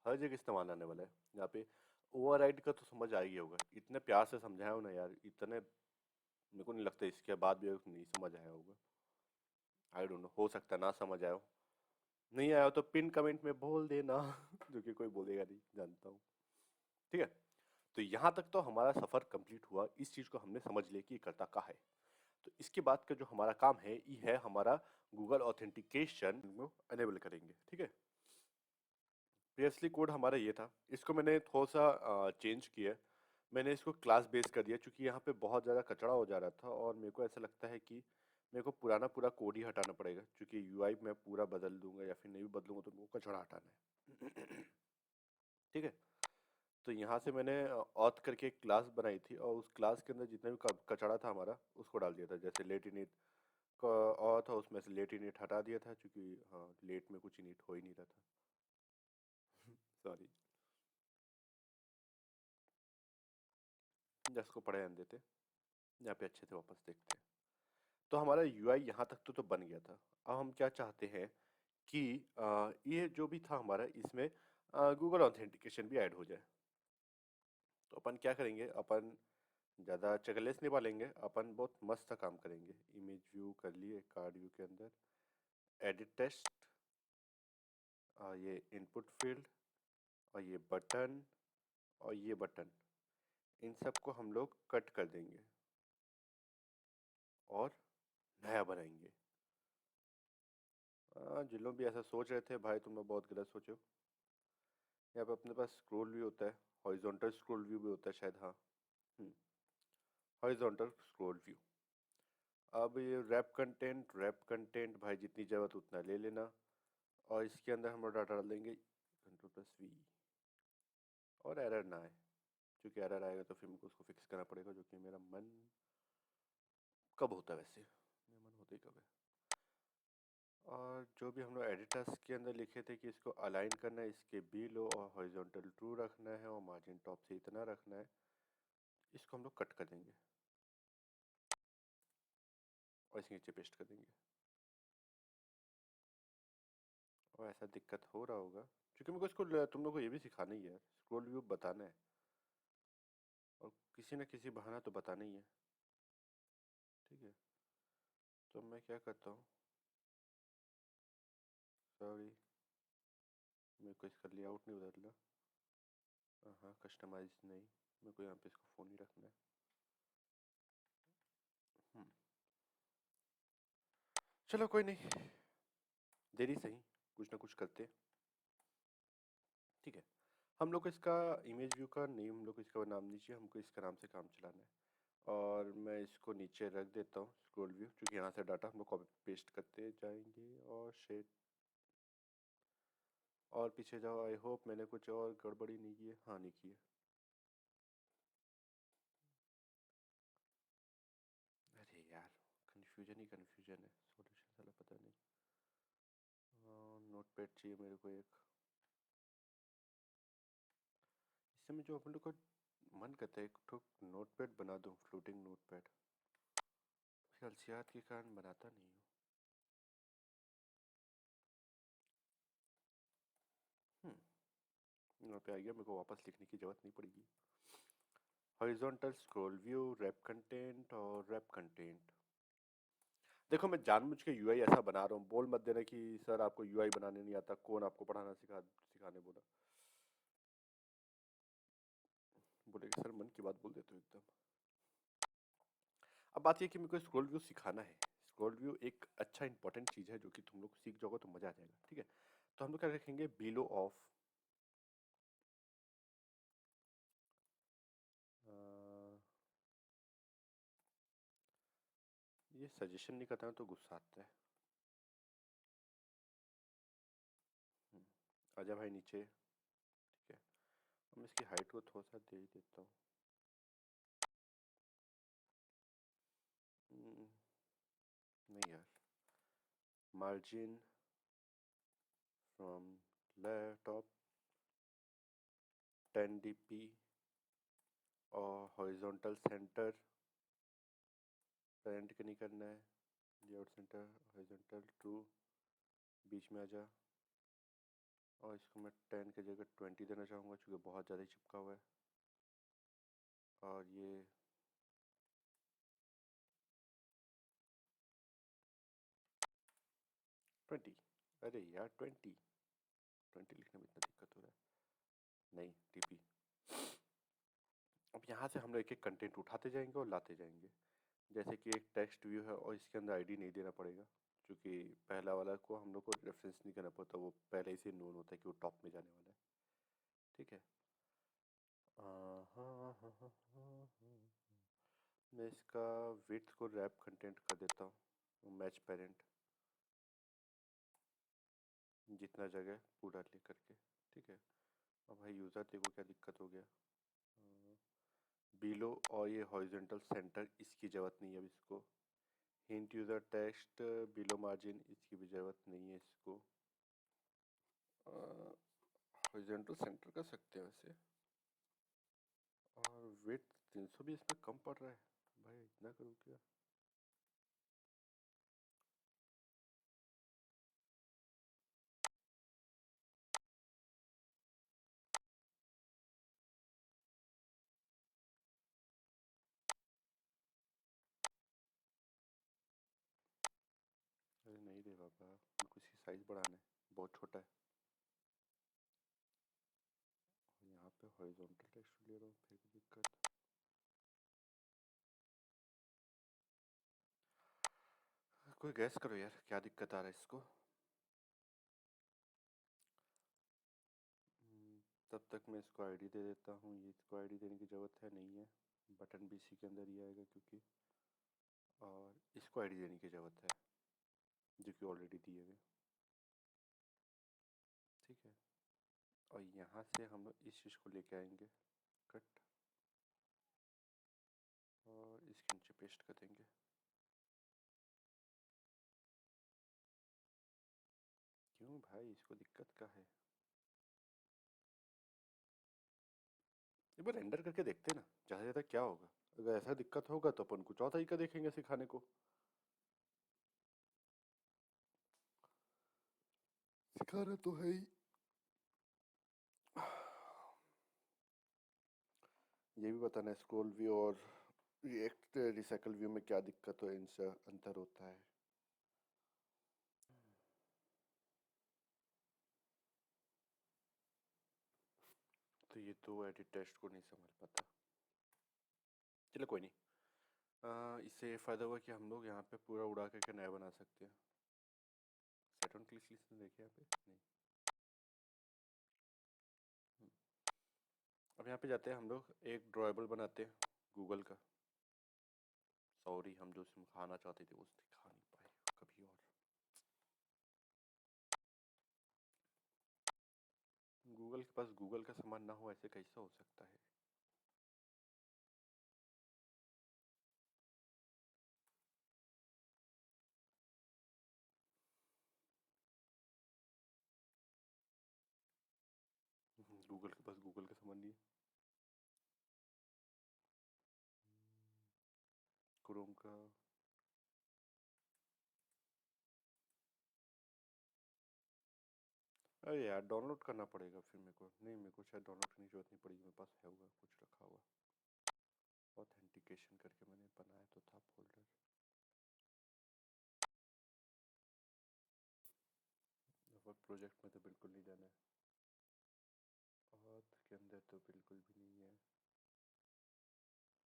हर जगह इस्तेमाल आने वाला है। यहाँ पे ओवरराइड का तो समझ आ ही होगा, इतने प्यार से समझाया हो ना यार, इतने मेरे को नहीं लगता इसके बाद भी नहीं समझ आया होगा। आई डोंट नो, हो सकता है ना समझ आया हो। नहीं आया हो तो पिन कमेंट में बोल देना जो कि कोई बोलेगा नहीं, जानता हूँ। ठीक है, तो यहाँ तक तो हमारा सफर कंप्लीट हुआ, इस चीज को हमने समझ लिया कि ये करता क्या है। तो इसके बाद का जो हमारा काम है ये है हमारा गूगल ऑथेंटिकेशन को एनेबल करेंगे। ठीक है, प्रीवियसली कोड हमारा ये था, इसको मैंने थोड़ा सा चेंज किया। मैंने इसको क्लास बेस कर दिया, क्योंकि यहाँ पे बहुत ज़्यादा कचरा हो जा रहा था और मेरे को ऐसा लगता है कि मेरे को पुराना पूरा कोड ही हटाना पड़ेगा, क्योंकि यूआई मैं पूरा बदल दूंगा या फिर नहीं भी बदलूंगा तो मेरे को कचरा हटाना है। ठीक है, तो यहाँ से मैंने ऑथ करके एक क्लास बनाई थी और उस क्लास के अंदर जितना भी कचरा था हमारा उसको डाल दिया था, जैसे लेट इनिट, एक और था, उसमें से लेट इनिट हटा दिया था क्योंकि हाँ लेट में कुछ इनिट हो ही नहीं रहा था। सॉरी, जिसको पढ़े रहने देते, यहाँ पे अच्छे से वापस देखते हैं। तो हमारा यूआई यहाँ तक तो बन गया था। अब हम क्या चाहते हैं कि ये जो भी था हमारा, इसमें गूगल ऑथेंटिकेशन भी ऐड हो जाए। तो अपन क्या करेंगे, अपन ज़्यादा चकलेस नहीं पालेंगे, अपन बहुत मस्त सा काम करेंगे। इमेज व्यू कर लिए, कार्ड व्यू के अंदर एडिट टेक्स्ट, ये इनपुट फील्ड और ये बटन और ये बटन, इन सब को हम लोग कट कर देंगे और नया बनाएंगे। जिन लोग भी ऐसा सोच रहे थे, भाई तुम लोग बहुत गलत सोचो। यहाँ पे अपने पास स्क्रॉल व्यू होता है, हॉरिजॉन्टल स्क्रॉल व्यू भी होता है शायद, हाँ हॉरिजॉन्टल स्क्रॉल व्यू। अब ये रैप कंटेंट भाई जितनी ज़रूरत उतना ले लेना, और इसके अंदर हम लोग डाटा डाल देंगे Ctrl+V, और एरर ना आए, क्योंकि एरर आएगा तो फिर मुझको उसको फिक्स करना पड़ेगा, जो कि मेरा मन कब होता है, वैसे मेरा मन होता ही कब है। और जो भी हम लोग एडिटर्स के अंदर लिखे थे कि इसको अलाइन करना है, इसके बिलो और हॉरिजॉन्टल ट्रू रखना है और मार्जिन टॉप से इतना रखना है, इसको हम लोग कट कर देंगे और इसके नीचे पेस्ट कर देंगे। और ऐसा दिक्कत हो रहा होगा क्योंकि मेरे को इसको तुम लोग को ये भी सिखाना ही है, स्क्रॉल व्यू बताना है और किसी न किसी बहाना तो बताना ही है, ठीक है। तो मैं क्या करता हूँ, सॉरी मेरे को इसका लेआउट नहीं बदलना, हाँ कस्टमाइज नहीं, मेरे को यहाँ पे इसको फ़ोन ही रखना है। चलो कोई नहीं, देरी सही, कुछ ना कुछ करते, ठीक है। हम लोग को इसका इमेज व्यू का नेम, हम लोग को इसका नाम दीजिए, हमको इसका नाम से काम चलाना है। और मैं इसको नीचे रख देता हूँ स्क्रॉल व्यू, क्योंकि यहाँ से डाटा हम लोग कॉपी पेस्ट करते जाएंगे। और शेड, और पीछे जाओ, आई होप मैंने कुछ और गड़बड़ी नहीं की है, हाँ नहीं की है। अरे यार कन्फ्यूजन ही कन्फ्यूजन है, सॉल्यूशन साला पता नहीं। नोट पैड चाहिए मेरे को एक, इस समय जो अपन लोग को मन करता है एक तो नोट पैड बना दूँ, फ्लोटिंग नोट पैड, अलसियात के कारण बनाता नहीं हूँ। यहाँ पे आ गया, मेरे को वापस लिखने की जरूरत नहीं पड़ेगी। Horizontal scroll view, wrap content और रैप कंटेंट। देखो मैं जानबूझ के यूआई ऐसा बना रहा हूँ, बोल मत देना कि सर आपको यूआई बनाने नहीं आता, कौन आपको पढ़ाना सिखाने बोला। बोलेगा सर मन की बात बोल देते हो एकदम। अब बात ये कि मेरे को स्क्रॉल व्यू सिखाना है। स्क्रॉल व्यू एक अच्छा इंपॉर्टेंट चीज़ है जो कि तुम लोग सीख जाओगे तो मज़ा आ जाएगा, ठीक है। तो हम लोग क्या रखेंगे, बिलो ऑफ, ये सजेशन नहीं करता है तो गुस्सा आता है। आजा भाई नीचे, ठीक है। मैं इसकी हाइट को थोड़ा सा दे ही देता हूँ। नहीं यार, मार्जिन फ्रॉम लैपटॉप 10 dp और हॉरिजॉन्टल सेंटर, पेरेंट का नहीं करना है, लेआउट सेंटर हॉरिजॉन्टल टू, बीच में आ जा। और इसको मैं 10 की जगह 20 देना चाहूँगा क्योंकि बहुत ज़्यादा ही चिपका हुआ है। और ये 20, अरे यार 20 लिखने में इतना दिक्कत हो रहा है, नहीं टीपी। अब यहाँ से हम लोग एक एक कंटेंट उठाते जाएंगे और लाते जाएंगे। जैसे कि एक टेक्स्ट व्यू है और इसके अंदर आईडी नहीं देना पड़ेगा, क्योंकि पहला वाला को हम लोग को रेफरेंस नहीं करना पड़ता, वो पहले ही से नोन होता है कि वो टॉप में जाने वाला है, ठीक है। मैं इसका विड्थ को रैप कंटेंट कर देता हूँ, मैच पेरेंट, जितना जगह पूरा ले करके, ठीक है। अब भाई यूज़र देखो क्या दिक्कत हो गया, बिलो और ये हॉरिजॉन्टल सेंटर इसकी ज़रूरत नहीं है, अब इसको hint user text below margin, इसकी भी ज़रूरत नहीं है इसको। हॉरिजॉन्टल सेंटर कर सकते हैं वैसे। और वेट 320 पे कम पड़ रहा है भाई, इतना करूँ क्या? अरे नहीं रे बाबा, उनको इसकी साइज बढ़ाना है, बहुत छोटा है। यहाँ पे हॉरिजॉन्टल टेक्स्ट ले रहा हूँ, फिर भी दिक्कत। कोई गैस करो यार, क्या दिक्कत आ रहा है इसको। तब तक मैं इसको आईडी दे देता हूँ। ये इसको आईडी देने की ज़रूरत है नहीं है, बटन भी इसी के अंदर ही आएगा क्योंकि। और इसको आईडी देने की ज़रूरत है जो कि ऑलरेडी दिए हुए। ठीक है, और यहाँ से हम लोग इस चीज़ को लेके आएंगे, कट, और इसके नीचे पेस्ट कर देंगे। क्यों भाई, इसको दिक्कत क्या है? एक बार रेंडर करके देखते हैं ना, ज़्यादा ज़्यादा क्या होगा। अगर ऐसा दिक्कत होगा तो अपन कुछ और तरीका देखेंगे सिखाने को। सिखाना तो है ही। ये भी बताना है स्क्रॉल व्यू और रिएक्ट रिसाइकल व्यू में क्या दिक्कत हो, इनसे अंतर होता है। तो ये तो एडिट टेस्ट को नहीं समझ पाता। चलो कोई नहीं। इससे ये फ़ायदा हुआ कि हम लोग यहाँ पे पूरा उड़ा करके नया बना सकते हैं। सेट ऑन क्लिक लिस्ट में देखिए यहाँ पे नहीं। अब यहाँ पे जाते हैं हम लोग, एक ड्रॉएबल बनाते हैं गूगल का। सॉरी, हम जो उसमें खाना चाहते थे वो दिखा नहीं पाए, कभी और। गूगल के पास गूगल का सामान ना हो, ऐसे कैसा हो सकता है? गूगल के पास गूगल का सामान नहीं है। क्रोम का। अरे यार, डाउनलोड करना पड़ेगा फिर मेरे को। नहीं, मेरे को शायद डाउनलोड करने की जरूरत नहीं पड़ेगी, मेरे पास है होगा कुछ रखा हुआ। ऑथेंटिकेशन करके मैंने बनाया तो था फोल्डर। वर्क प्रोजेक्ट में तो बिल्कुल नहीं जाना है, ऑथ के अंदर तो बिल्कुल भी नहीं है।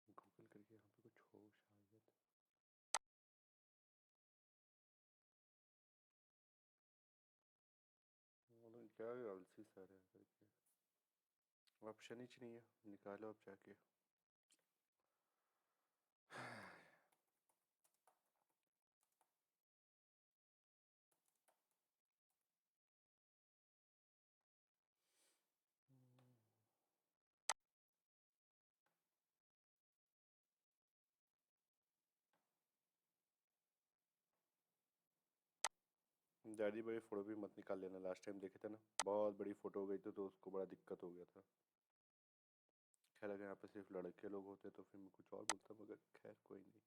गूगल करके यहाँ पे कुछ हो शायद। क्या आलसी सर है करके, ऑप्शन ही नहीं है, निकालो अब जाके। ज़्यादा बड़ी फ़ोटो भी मत निकाल लेना, लास्ट टाइम देखे थे ना, बहुत बड़ी फ़ोटो हो गई थी तो उसको बड़ा दिक्कत हो गया था। खैर अगर यहाँ पे सिर्फ लड़के लोग होते तो फिर मैं कुछ और बोलता, मगर खैर कोई नहीं।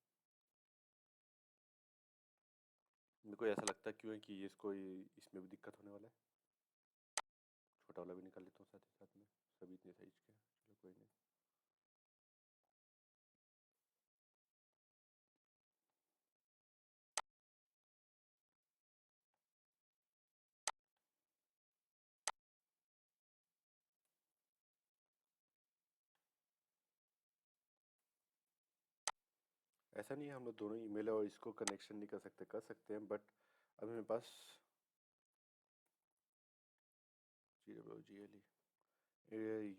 मेरे को ऐसा लगता है क्यों है कि ये इसको इसमें भी दिक्कत होने वाला है। छोटा वाला भी निकाल लेता हूँ साथ ही साथ में, सभी इतने साइज के हैं। चलो कोई नहीं। ऐसा नहीं है हम लोग दोनों ईमेल और इसको कनेक्शन नहीं कर सकते हैं, बट अभी मेरे पास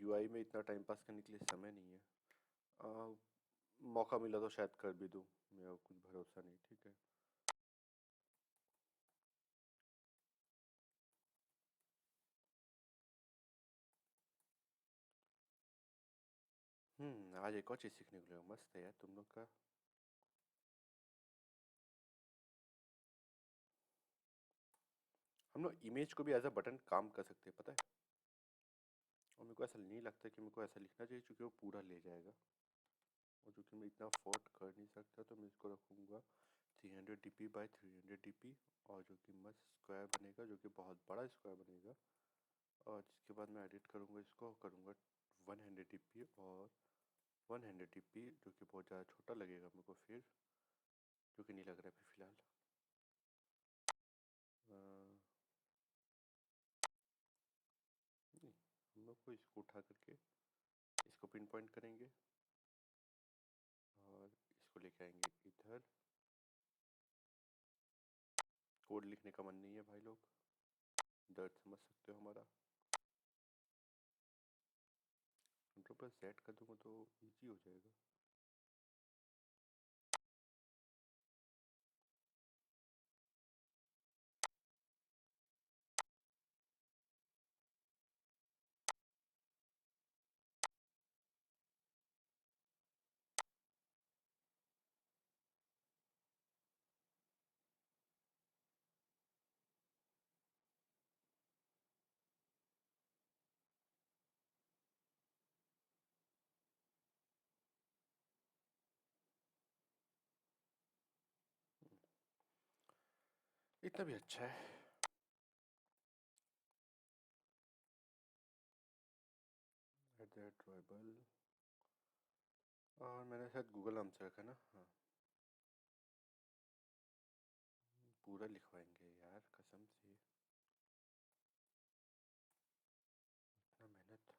यूआई में इतना टाइम पास करने के लिए समय नहीं है। मौका मिला तो शायद कर भी दूँ, मेरा कुछ भरोसा नहीं। ठीक है, आज एक और चीज़ सीखने को मिला, मस्त है यार तुम लोग का। हम लोग इमेज को भी एज अ बटन काम कर सकते हैं, पता है। और मेरे को ऐसा नहीं लगता कि मेरे को ऐसा लिखना चाहिए, क्योंकि वो पूरा ले जाएगा, और चूँकि मैं इतना अफोर्ड कर नहीं सकता, तो मैं इसको रखूँगा 300 dp बाई 300 dp, और जो कि मस्त स्क्वायर बनेगा, जो कि बहुत बड़ा स्क्वायर बनेगा। और जिसके बाद मैं एडिट करूँगा, इसको करूँगा 100 dp और 100 dp, जो कि बहुत ज़्यादा छोटा लगेगा मेरे को फिर, जो कि नहीं लग रहा है अभी फ़िलहाल। नहीं, हम लोग को इसको उठा करके इसको पिन पॉइंट करेंगे, और इसको लेके आएंगे इधर। कोड लिखने का मन नहीं है भाई लोग, दर्द समझ सकते हो हमारा। कंट्रोल पर सेट कर दूंगा तो इजी हो जाएगा। इतना भी अच्छा है। ड्राइबल, और मैंने शायद गूगल नाम से रखा ना। हाँ, पूरा लिखवाएंगे यार कसम से, इतना मेहनत।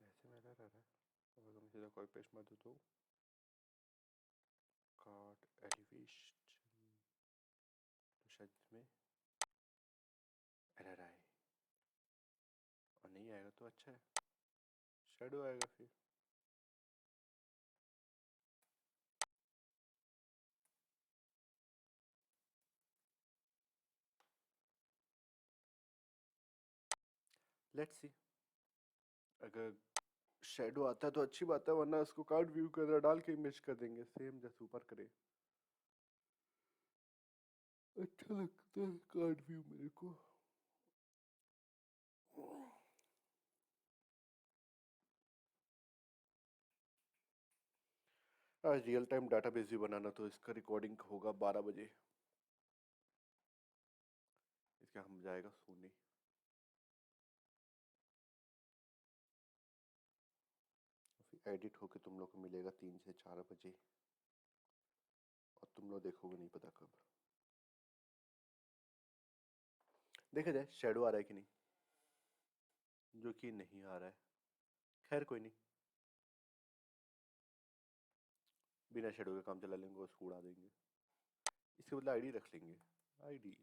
ऐसे मेरा रह रहा है, और अगर मैं सीधा कॉपी पेस्ट मार दूँ तो कार्ड एलिवेशन, तो शायद इसमें एरर आए, और नहीं आएगा तो अच्छा है, शेडो आएगा फिर। लेट्स सी, अगर शेडो आता है तो अच्छी बात है, वरना इसको कार्ड व्यू के अंदर डाल के इमेज कर देंगे, सेम जैसे ऊपर करे। अच्छा लगता है कार्ड व्यू मेरे को। आज रियल टाइम डाटाबेस भी बनाना, तो इसका रिकॉर्डिंग होगा 12 बजे, इसका हम जाएगा सोने। फिर एडिट होके तुम लोग को मिलेगा 3 से 4 बजे, और तुम लोग देखोगे नहीं पता कब। देखा जाए शेडो आ रहा है कि नहीं, जो कि नहीं आ रहा है। खैर कोई नहीं, बिना शेडो के काम चला लेंगे, उसको उड़ा देंगे। इसके बदले आईडी रख लेंगे, आईडी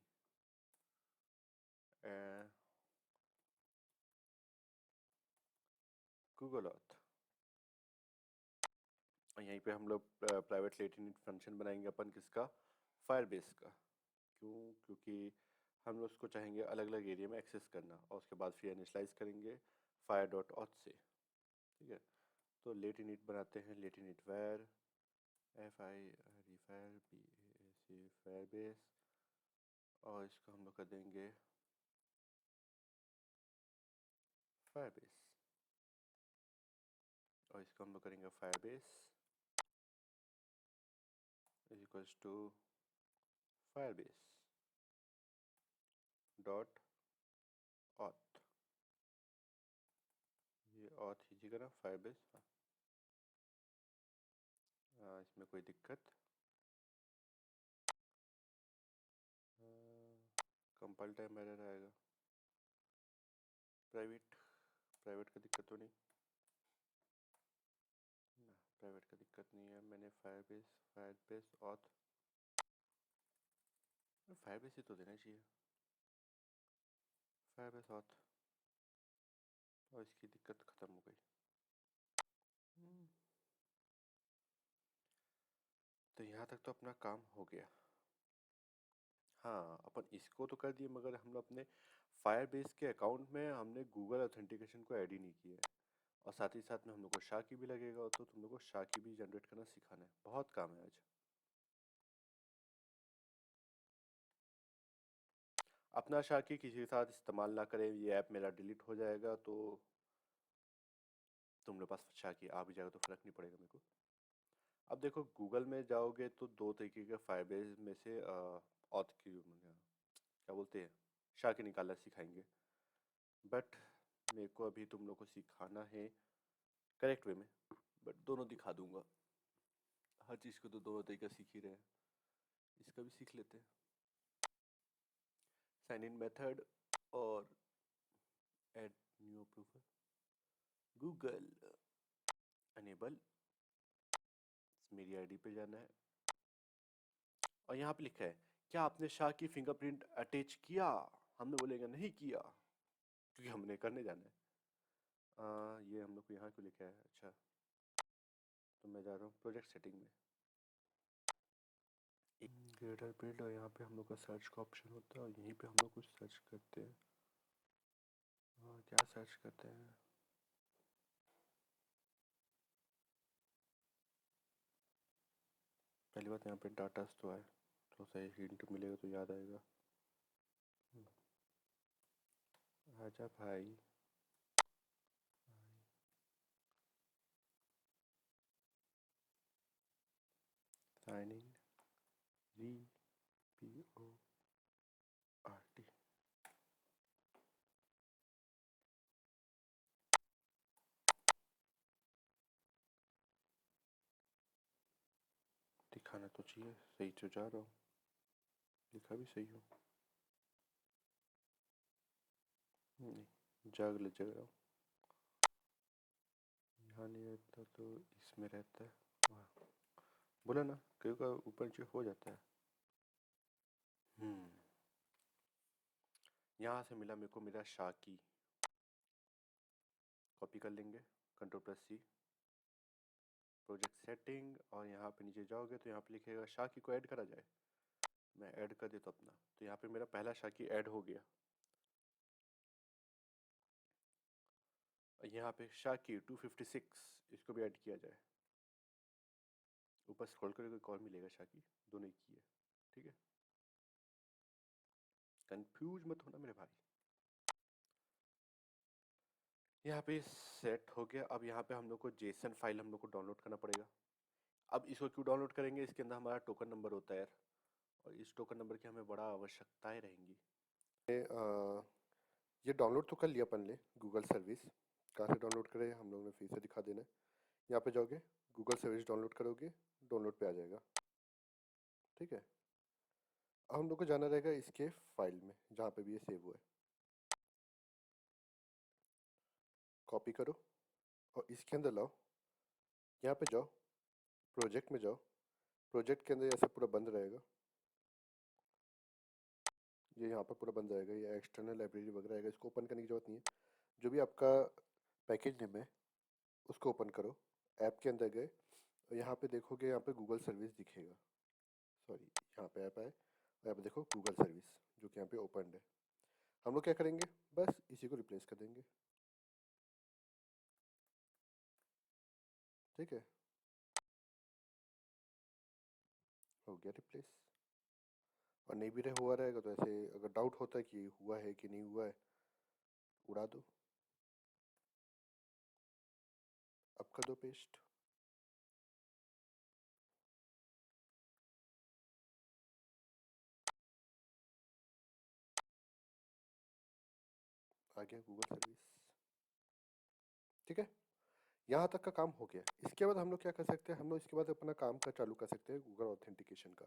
गूगल ऑथ। यहीं पे हम लोग प्राइवेट लेटिन फंक्शन बनाएंगे अपन, किसका, फायरबेस का। क्यों, क्योंकि हम लोग उसको चाहेंगे अलग अलग एरिया में एक्सेस करना, और उसके बाद फिर इनिशलाइज करेंगे फायर डॉट ऑथ से। ठीक है, तो लेट इनिट बनाते हैं, let init where F I re fire B A C fire base, और इसको हम लोग कर देंगे फायर बेस, और इसको हम लोग करेंगे fire base is equals to fire base dot auth. ये ऑथ कीजिएगा ना, फायर बेस। इसमें कोई दिक्कत, कंपाइल टाइम एरर आएगा। प्राइवेट, प्राइवेट का दिक्कत तो नहीं ना, प्राइवेट का दिक्कत नहीं है। मैंने Firebase auth, Firebase ही तो देना चाहिए, फायर बेस ऑथ, और इसकी दिक्कत ख़त्म हो गई। तो यहाँ तक तो अपना काम हो गया। हाँ, अपन इसको तो कर दिए, मगर हम लोग अपने फायरबेस के अकाउंट में हमने गूगल ऑथेंटिकेशन को ऐड ही नहीं किया है, और साथ ही साथ में हम लोग को शाकी भी लगेगा, तो तुम लोग को शाकी भी जनरेट करना सिखाना है। बहुत काम है आज। अपना शाकी किसी के साथ इस्तेमाल ना करें, ये ऐप मेरा डिलीट हो जाएगा, तो तुम लोग पास शाकी आ भी जाएगा तो फर्क नहीं पड़ेगा मेरे को। अब देखो गूगल में जाओगे तो दो तरीके के फायरबेस में से ऑथ की क्या बोलते हैं, शाकी निकालना सिखाएंगे। बट मेरे को अभी तुम लोग को सिखाना है करेक्ट वे में, बट दोनों दिखा दूंगा। हर चीज़ को तो दोनों तरीके सीख ही रहे हैं, इसका भी सीख लेते हैं। साइन इन मेथड और add new proof, Google enable, मेरी आईडी पे जाना है और यहाँ पे लिखा है क्या आपने शाह की फिंगरप्रिंट अटैच किया। हमने बोलेगा नहीं किया, क्योंकि हमने करने जाना है। ये हम लोग को यहाँ क्यों लिखा है, अच्छा तो मैं जा रहा हूँ प्रोजेक्ट सेटिंग में, ग्रेटर बिल्ड, और यहाँ पे हम लोग का सर्च का ऑप्शन होता है और यहीं पे हम लोग कुछ सर्च करते हैं। क्या सर्च करते हैं, पहली बात यहाँ पे डाटा तो है, तो सही हिंट मिलेगा तो याद आएगा। आजा भाई, साइन इन VPORT, दिखाना तो चाहिए, सही तो जा रहा हूँ, लिखा भी सही हो। नहीं, जग रहा हूँ, यहाँ नहीं रहता तो इसमें रहता है। वाह, बोला ना कई का ऊपर नीचे हो जाता है। यहाँ से मिला मेरे को मेरा शाकी, कॉपी कर लेंगे, Ctrl+C, प्रोजेक्ट सेटिंग, और यहाँ पे नीचे जाओगे तो यहाँ पे लिखेगा शाकी को ऐड करा जाए। मैं ऐड कर देता हूँ अपना, तो यहाँ पे मेरा पहला शाकी ऐड हो गया। यहाँ पे शाकी 256, इसको भी ऐड किया जाए। ऊपर स्क्रॉल करोगे एक और मिलेगा शाकी, दोनों एक ही है, ठीक है। कंफ्यूज मत होना मेरे भाई। यहाँ पे सेट हो गया। अब यहाँ पे हम लोग को जेसन फाइल हम लोग को डाउनलोड करना पड़ेगा। अब इसको क्यों डाउनलोड करेंगे, इसके अंदर हमारा टोकन नंबर होता है यार, और इस टोकन नंबर की हमें बड़ा आवश्यकताएं रहेंगी। ये डाउनलोड तो कर लिया अपन ने गूगल सर्विस, कहाँ से डाउनलोड करें हम लोग ने फिर से दिखा देना है। यहाँ पे जाओगे गूगल सर्विस डाउनलोड करोगे, डाउनलोड पे आ जाएगा, ठीक है। अब हम लोग को जाना रहेगा इसके फाइल में जहाँ पे भी ये सेव हुआ है, कॉपी करो और इसके अंदर लाओ, यहाँ पे जाओ, प्रोजेक्ट में जाओ, प्रोजेक्ट के अंदर ऐसा पूरा बंद रहेगा, ये यहाँ पर पूरा बंद रहेगा, ये एक्सटर्नल लाइब्रेरी वगैरह रहेगा, इसको ओपन करने की जरूरत नहीं है। जो भी आपका पैकेज नेम है उसको ओपन करो, ऐप के अंदर गए और यहाँ पे देखोगे, यहाँ पे गूगल सर्विस दिखेगा, सॉरी यहाँ पे ऐप आए और यहाँ पे देखो गूगल सर्विस जो कि यहाँ पे ओपन है। हम लोग क्या करेंगे, बस इसी को रिप्लेस कर देंगे, ठीक है, हो गया रिप्लेस। और नहीं भी रहे हुआ रहेगा तो ऐसे अगर डाउट होता है कि हुआ है कि नहीं हुआ है, उड़ा दो, अब कर दो पेस्ट, आ गया गूगल सर्विस, ठीक है। यहाँ तक का काम हो गया। इसके बाद हम लोग क्या कर सकते हैं, हम लोग इसके बाद अपना काम का चालू कर सकते हैं गूगल ऑथेंटिकेशन का।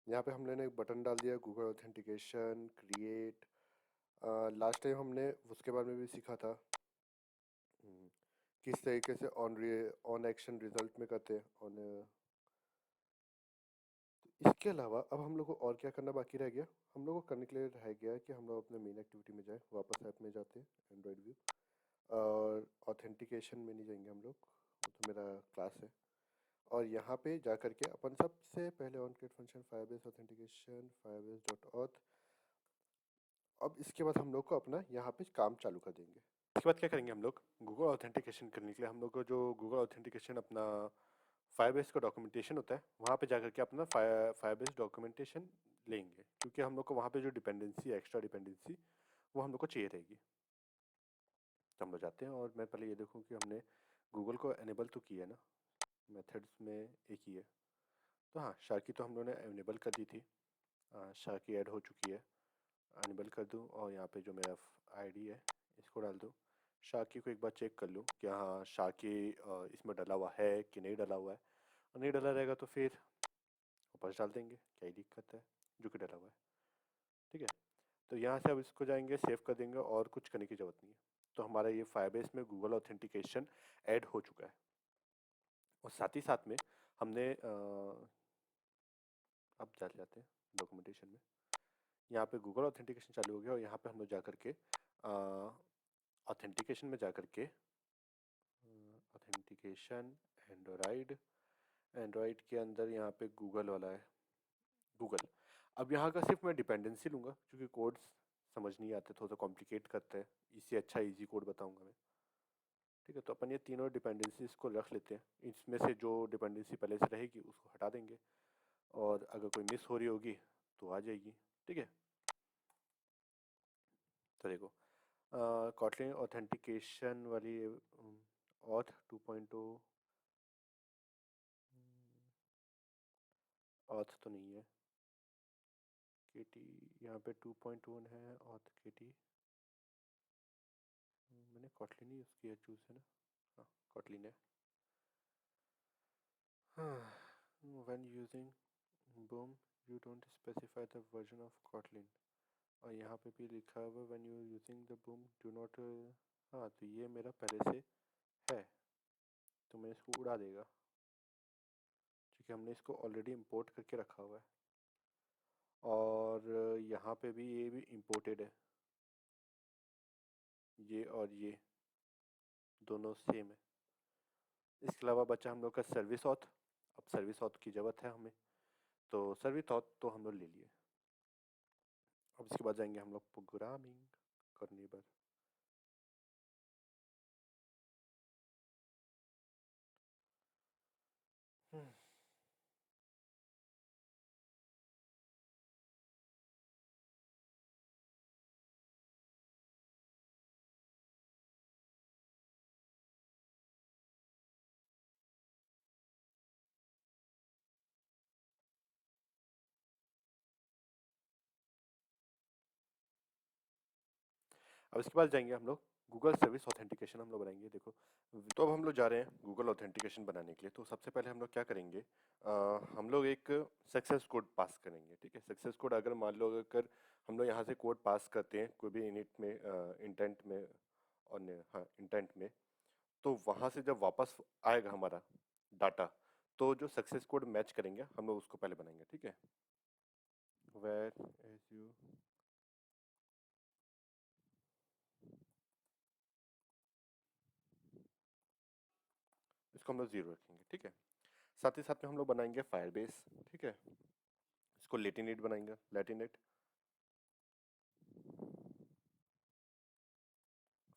यहाँ पे हमने एक बटन डाल दिया Google authentication create. Last time हमने उसके बारे में भी सीखा था, किस तरीके से ऑन एक्शन रिजल्ट में करते हैं ऑन। तो इसके अलावा अब हम लोग को और क्या करना बाकी रह गया, हम लोग को करने के लिए रह गया कि हम लोग अपने मेन एक्टिविटी में जाए, वापस ऐप में जाते हैं एंड्रॉयड व्यू, और ऑथेंटिकेशन में नहीं जाएंगे हम लोग, वो तो मेरा क्लास है। और यहाँ पे जा करके अपन सबसे पहले on create function Firebase authentication Firebase dot auth, अब इसके बाद हम लोग को अपना यहाँ पे काम चालू कर देंगे। इसके बाद क्या करेंगे हम लोग, गूगल ऑथेंटिकेशन करने के लिए हम लोग को जो गूगल ऑथेंटिकेशन अपना फायरबेस का डॉक्यूमेंटेशन होता है वहाँ पे जाकर के अपना फायरबेस डॉक्यूमेंटेशन लेंगे, क्योंकि हम लोग को वहाँ पे जो डिपेंडेंसी एक्स्ट्रा डिपेंडेंसी वो हम लोग को चाहिए रहेगी। तो हम लोग जाते हैं और मैं पहले ये देखूँ कि हमने गूगल को एनेबल तो किया है ना, मेथड्स में एक ही है। तो हाँ, शार्की तो हम लोगों ने एनेबल कर दी थी, शार्की ऐड हो चुकी है। एनेबल कर दूँ और यहाँ पे जो मेरा आईडी है इसको डाल दूँ। शार्की को एक बार चेक कर लूँ कि हाँ शार्की इसमें डला हुआ है कि नहीं डला हुआ है, और नहीं डला रहेगा तो फिर वापस डाल देंगे, क्या ही दिक्कत है, जो कि डला हुआ है। ठीक है, तो यहाँ से अब इसको जाएंगे सेव कर देंगे और कुछ करने की ज़रूरत नहीं है। तो हमारा ये फायरबेस में गूगल ऑथेंटिकेशन ऐड हो चुका है। और साथ ही साथ में हमने अब चल जाते हैं डॉक्यूमेंटेशन में। यहाँ पे गूगल ऑथेंटिकेशन चालू हो गया और यहाँ पे हम लोग जा करके ऑथेंटिकेशन में जा करके ऑथेंटिकेशन एंड्रॉइड, एंड्रॉइड के अंदर यहाँ पे गूगल वाला है, गूगल। अब यहाँ का सिर्फ मैं डिपेंडेंसी लूँगा क्योंकि कोड्स समझ नहीं आते, थोड़ा सा कॉम्प्लिकेट करते हैं, इससे अच्छा इजी कोड बताऊँगा मैं। ठीक है, तो अपन ये तीनों डिपेंडेंसीज को रख लेते हैं, इसमें से जो डिपेंडेंसी पहले से रहेगी उसको हटा देंगे और अगर कोई मिस हो रही होगी तो आ जाएगी। ठीक है, तो देखो कॉटलिन ऑथेंटिकेशन वाली ऑथ 2.0 ऑथ तो नहीं है, केटी यहाँ पे 2.1 है, ऑथ केटी मैंने कॉटलिन ही यूज़ किया चूज़ है ना, हाँ कॉटलिन है। हाँ, when using boom you don't specify the version of Kotlin, और यहाँ पे भी लिखा हुआ when you using the boom do not हाँ तो ये मेरा पहले से है तो मैं इसको उड़ा देगा क्योंकि हमने इसको ऑलरेडी इंपोर्ट करके रखा हुआ है, और यहाँ पे भी ये भी इंपोर्टेड है, ये और ये दोनों सेम है। इसके अलावा बचा हम लोग का सर्विस ऑथ। अब सर्विस ऑथ की ज़रूरत है हमें, तो सर्विस ऑथ तो हम लोग ले लिए। अब इसके बाद जाएंगे हम लोग प्रोग्रामिंग करने पर। अब इसके बाद जाएंगे हम लोग गूगल सर्विस ऑथेंटिकेशन हम लोग बनाएंगे। देखो, तो अब हम लोग जा रहे हैं गूगल ऑथेंटिकेशन बनाने के लिए। तो सबसे पहले हम लोग क्या करेंगे, हम लोग एक सक्सेस कोड पास करेंगे। ठीक है, सक्सेस कोड अगर मान लो अगर हम लोग यहाँ से कोड पास करते हैं कोई भी इनिट में, इंटेंट में और हाँ इंटेंट में, तो वहाँ से जब वापस आएगा हमारा डाटा, तो जो सक्सेस कोड मैच करेंगे हम लोग उसको पहले बनाएंगे। ठीक है, वेर एज यू, इसको हम लोग जीरो रखेंगे। ठीक है, साथ ही साथ में हम लोग बनाएंगे फायरबेस। ठीक है, इसको लेटिनेट बनाएंगे, लेटिनेट।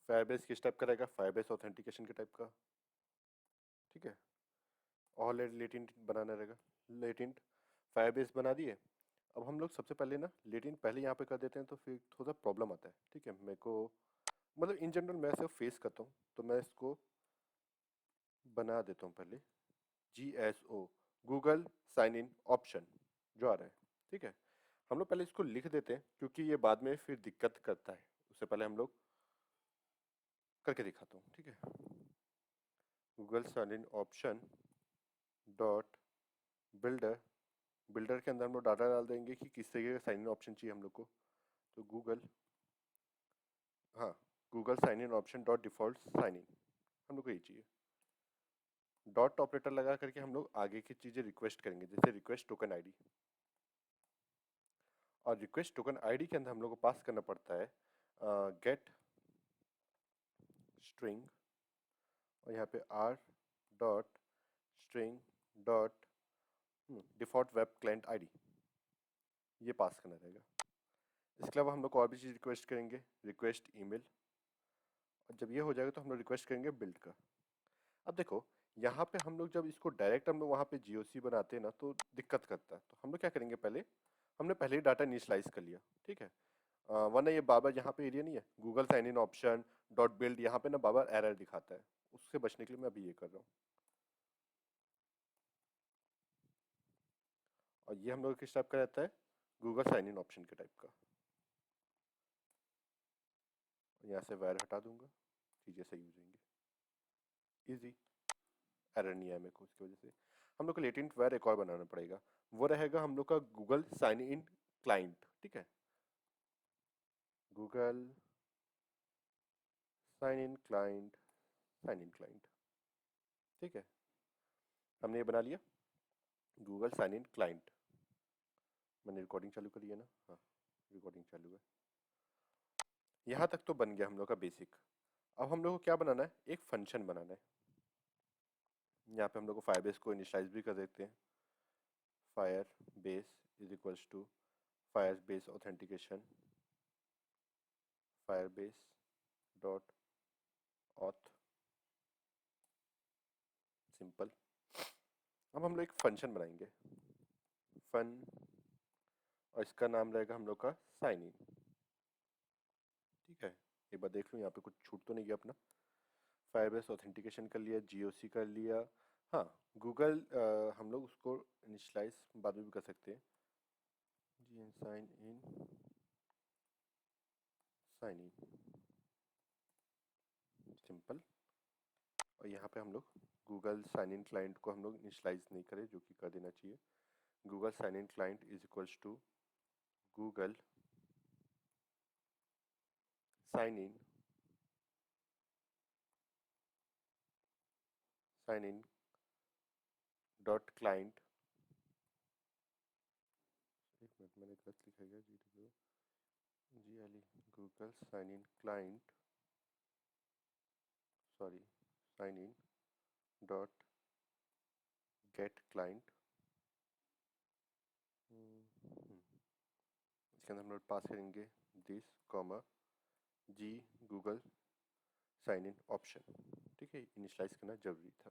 फायरबेस किस टाइप का रहेगा, फायरबेस ऑथेंटिकेशन के टाइप का। ठीक है, और लेटिन बनाना रहेगा, लेटिन फायरबेस बना दिए। अब हम लोग सबसे पहले ना लेटिन पहले यहाँ पे कर देते हैं तो फिर थोड़ा सा प्रॉब्लम आता है। ठीक है, मेरे को मतलब इन जनरल मैं ऐसे फेस करता हूँ, तो मैं इसको बना देता हूँ पहले GSO, Google sign in option जो आ रहा है। ठीक है, हम लोग पहले इसको लिख देते हैं क्योंकि ये बाद में फिर दिक्कत करता है, उससे पहले हम लोग करके दिखाता हूँ। ठीक है, Google sign in option dot builder, builder के अंदर हम लोग डाटा डाल देंगे कि किस तरीके का साइन इन ऑप्शन चाहिए हम लोग को। तो गूगल, हाँ Google sign in option dot default sign in, हम लोग को ये चाहिए। डॉट ऑपरेटर लगा करके हम लोग आगे की चीज़ें रिक्वेस्ट करेंगे, जैसे रिक्वेस्ट टोकन आईडी, और रिक्वेस्ट टोकन आईडी के अंदर हम लोग को पास करना पड़ता है गेट स्ट्रिंग, और यहाँ पे R dot string dot default web client ID, ये पास करना रहेगा। इसके अलावा हम लोग को और भी चीज़ रिक्वेस्ट करेंगे, रिक्वेस्ट ईमेल, और जब ये हो जाएगा तो हम लोग रिक्वेस्ट करेंगे बिल्ड का। अब देखो यहाँ पे हम लोग जब इसको डायरेक्ट हम लोग वहाँ पे जीओसी बनाते हैं ना तो दिक्कत करता है, तो हम लोग क्या करेंगे, पहले हमने पहले ही डाटा इनिशियलाइज कर लिया, ठीक है। वरना ये बार बार यहाँ पे एरिया नहीं है Google sign in option dot build, यहाँ पे ना बार बार एरर दिखाता है, उससे बचने के लिए मैं अभी ये कर रहा हूँ। और ये हम लोग किस टाइप का रहता है, गूगल साइन इन ऑप्शन के टाइप का। यहाँ से वायर हटा दूंगा, चीज़ें सही हो जाएंगी, इजी। एरर नहीं आया मेरे को, उसकी वजह से हम लोग को लेटेंट वायर एक और बनाना पड़ेगा, वो रहेगा हम लोग का गूगल साइन इन क्लाइंट, ठीक है। Google sign in client, sign in client, ठीक है। हमने ये बना लिया गूगल साइन इन क्लाइंट। मैंने रिकॉर्डिंग चालू करी है ना, हाँ रिकॉर्डिंग चालू है। यहाँ तक तो बन गया हम लोग का बेसिक। अब हम लोग को क्या बनाना है, एक फंक्शन बनाना है। यहाँ पे हम लोग को फायरबेस को इनिशियलाइज भी कर देते हैं, fire base is equals to fire base authentication, fire base dot auth, simple. अब हम लोग एक फंक्शन बनाएंगे, फन, और इसका नाम रहेगा हम लोग का साइन इन, ठीक है। एक बार देख लूँ यहाँ पे कुछ छूट तो नहीं गया अपना। फायरबेस ऑथेंटिकेशन कर लिया, जीओसी कर लिया, हाँ गूगल हम लोग उसको इनिशियलाइज बाद में भी कर सकते हैं, G sign in, sign in, simple. और यहाँ पे हम लोग गूगल साइन इन क्लाइंट को हम लोग इनिशियलाइज नहीं करें, जो कि कर देना चाहिए। Google sign in client is equals to Google sign in, sign in dot client, एक मिनट मैंने गलत लिखा गया, G L E, Google sign in client, sorry, sign in dot get client, इसके अंदर हम लोग पास करेंगे this comma G Google sign in option, ठीक है। इनिशियलाइज करना जरूरी था।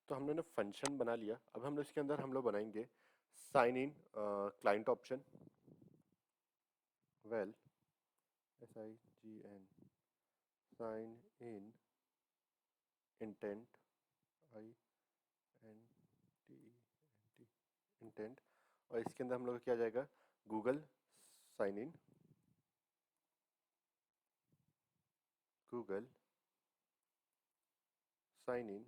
तो हमने ना फंक्शन बना लिया, अब हम लोग इसके अंदर हम लोग बनाएंगे sign in client option, well S I G N, sign in intent, I N T T, intent. और इसके अंदर हम लोग का क्या जाएगा, Google sign in, Google sign in,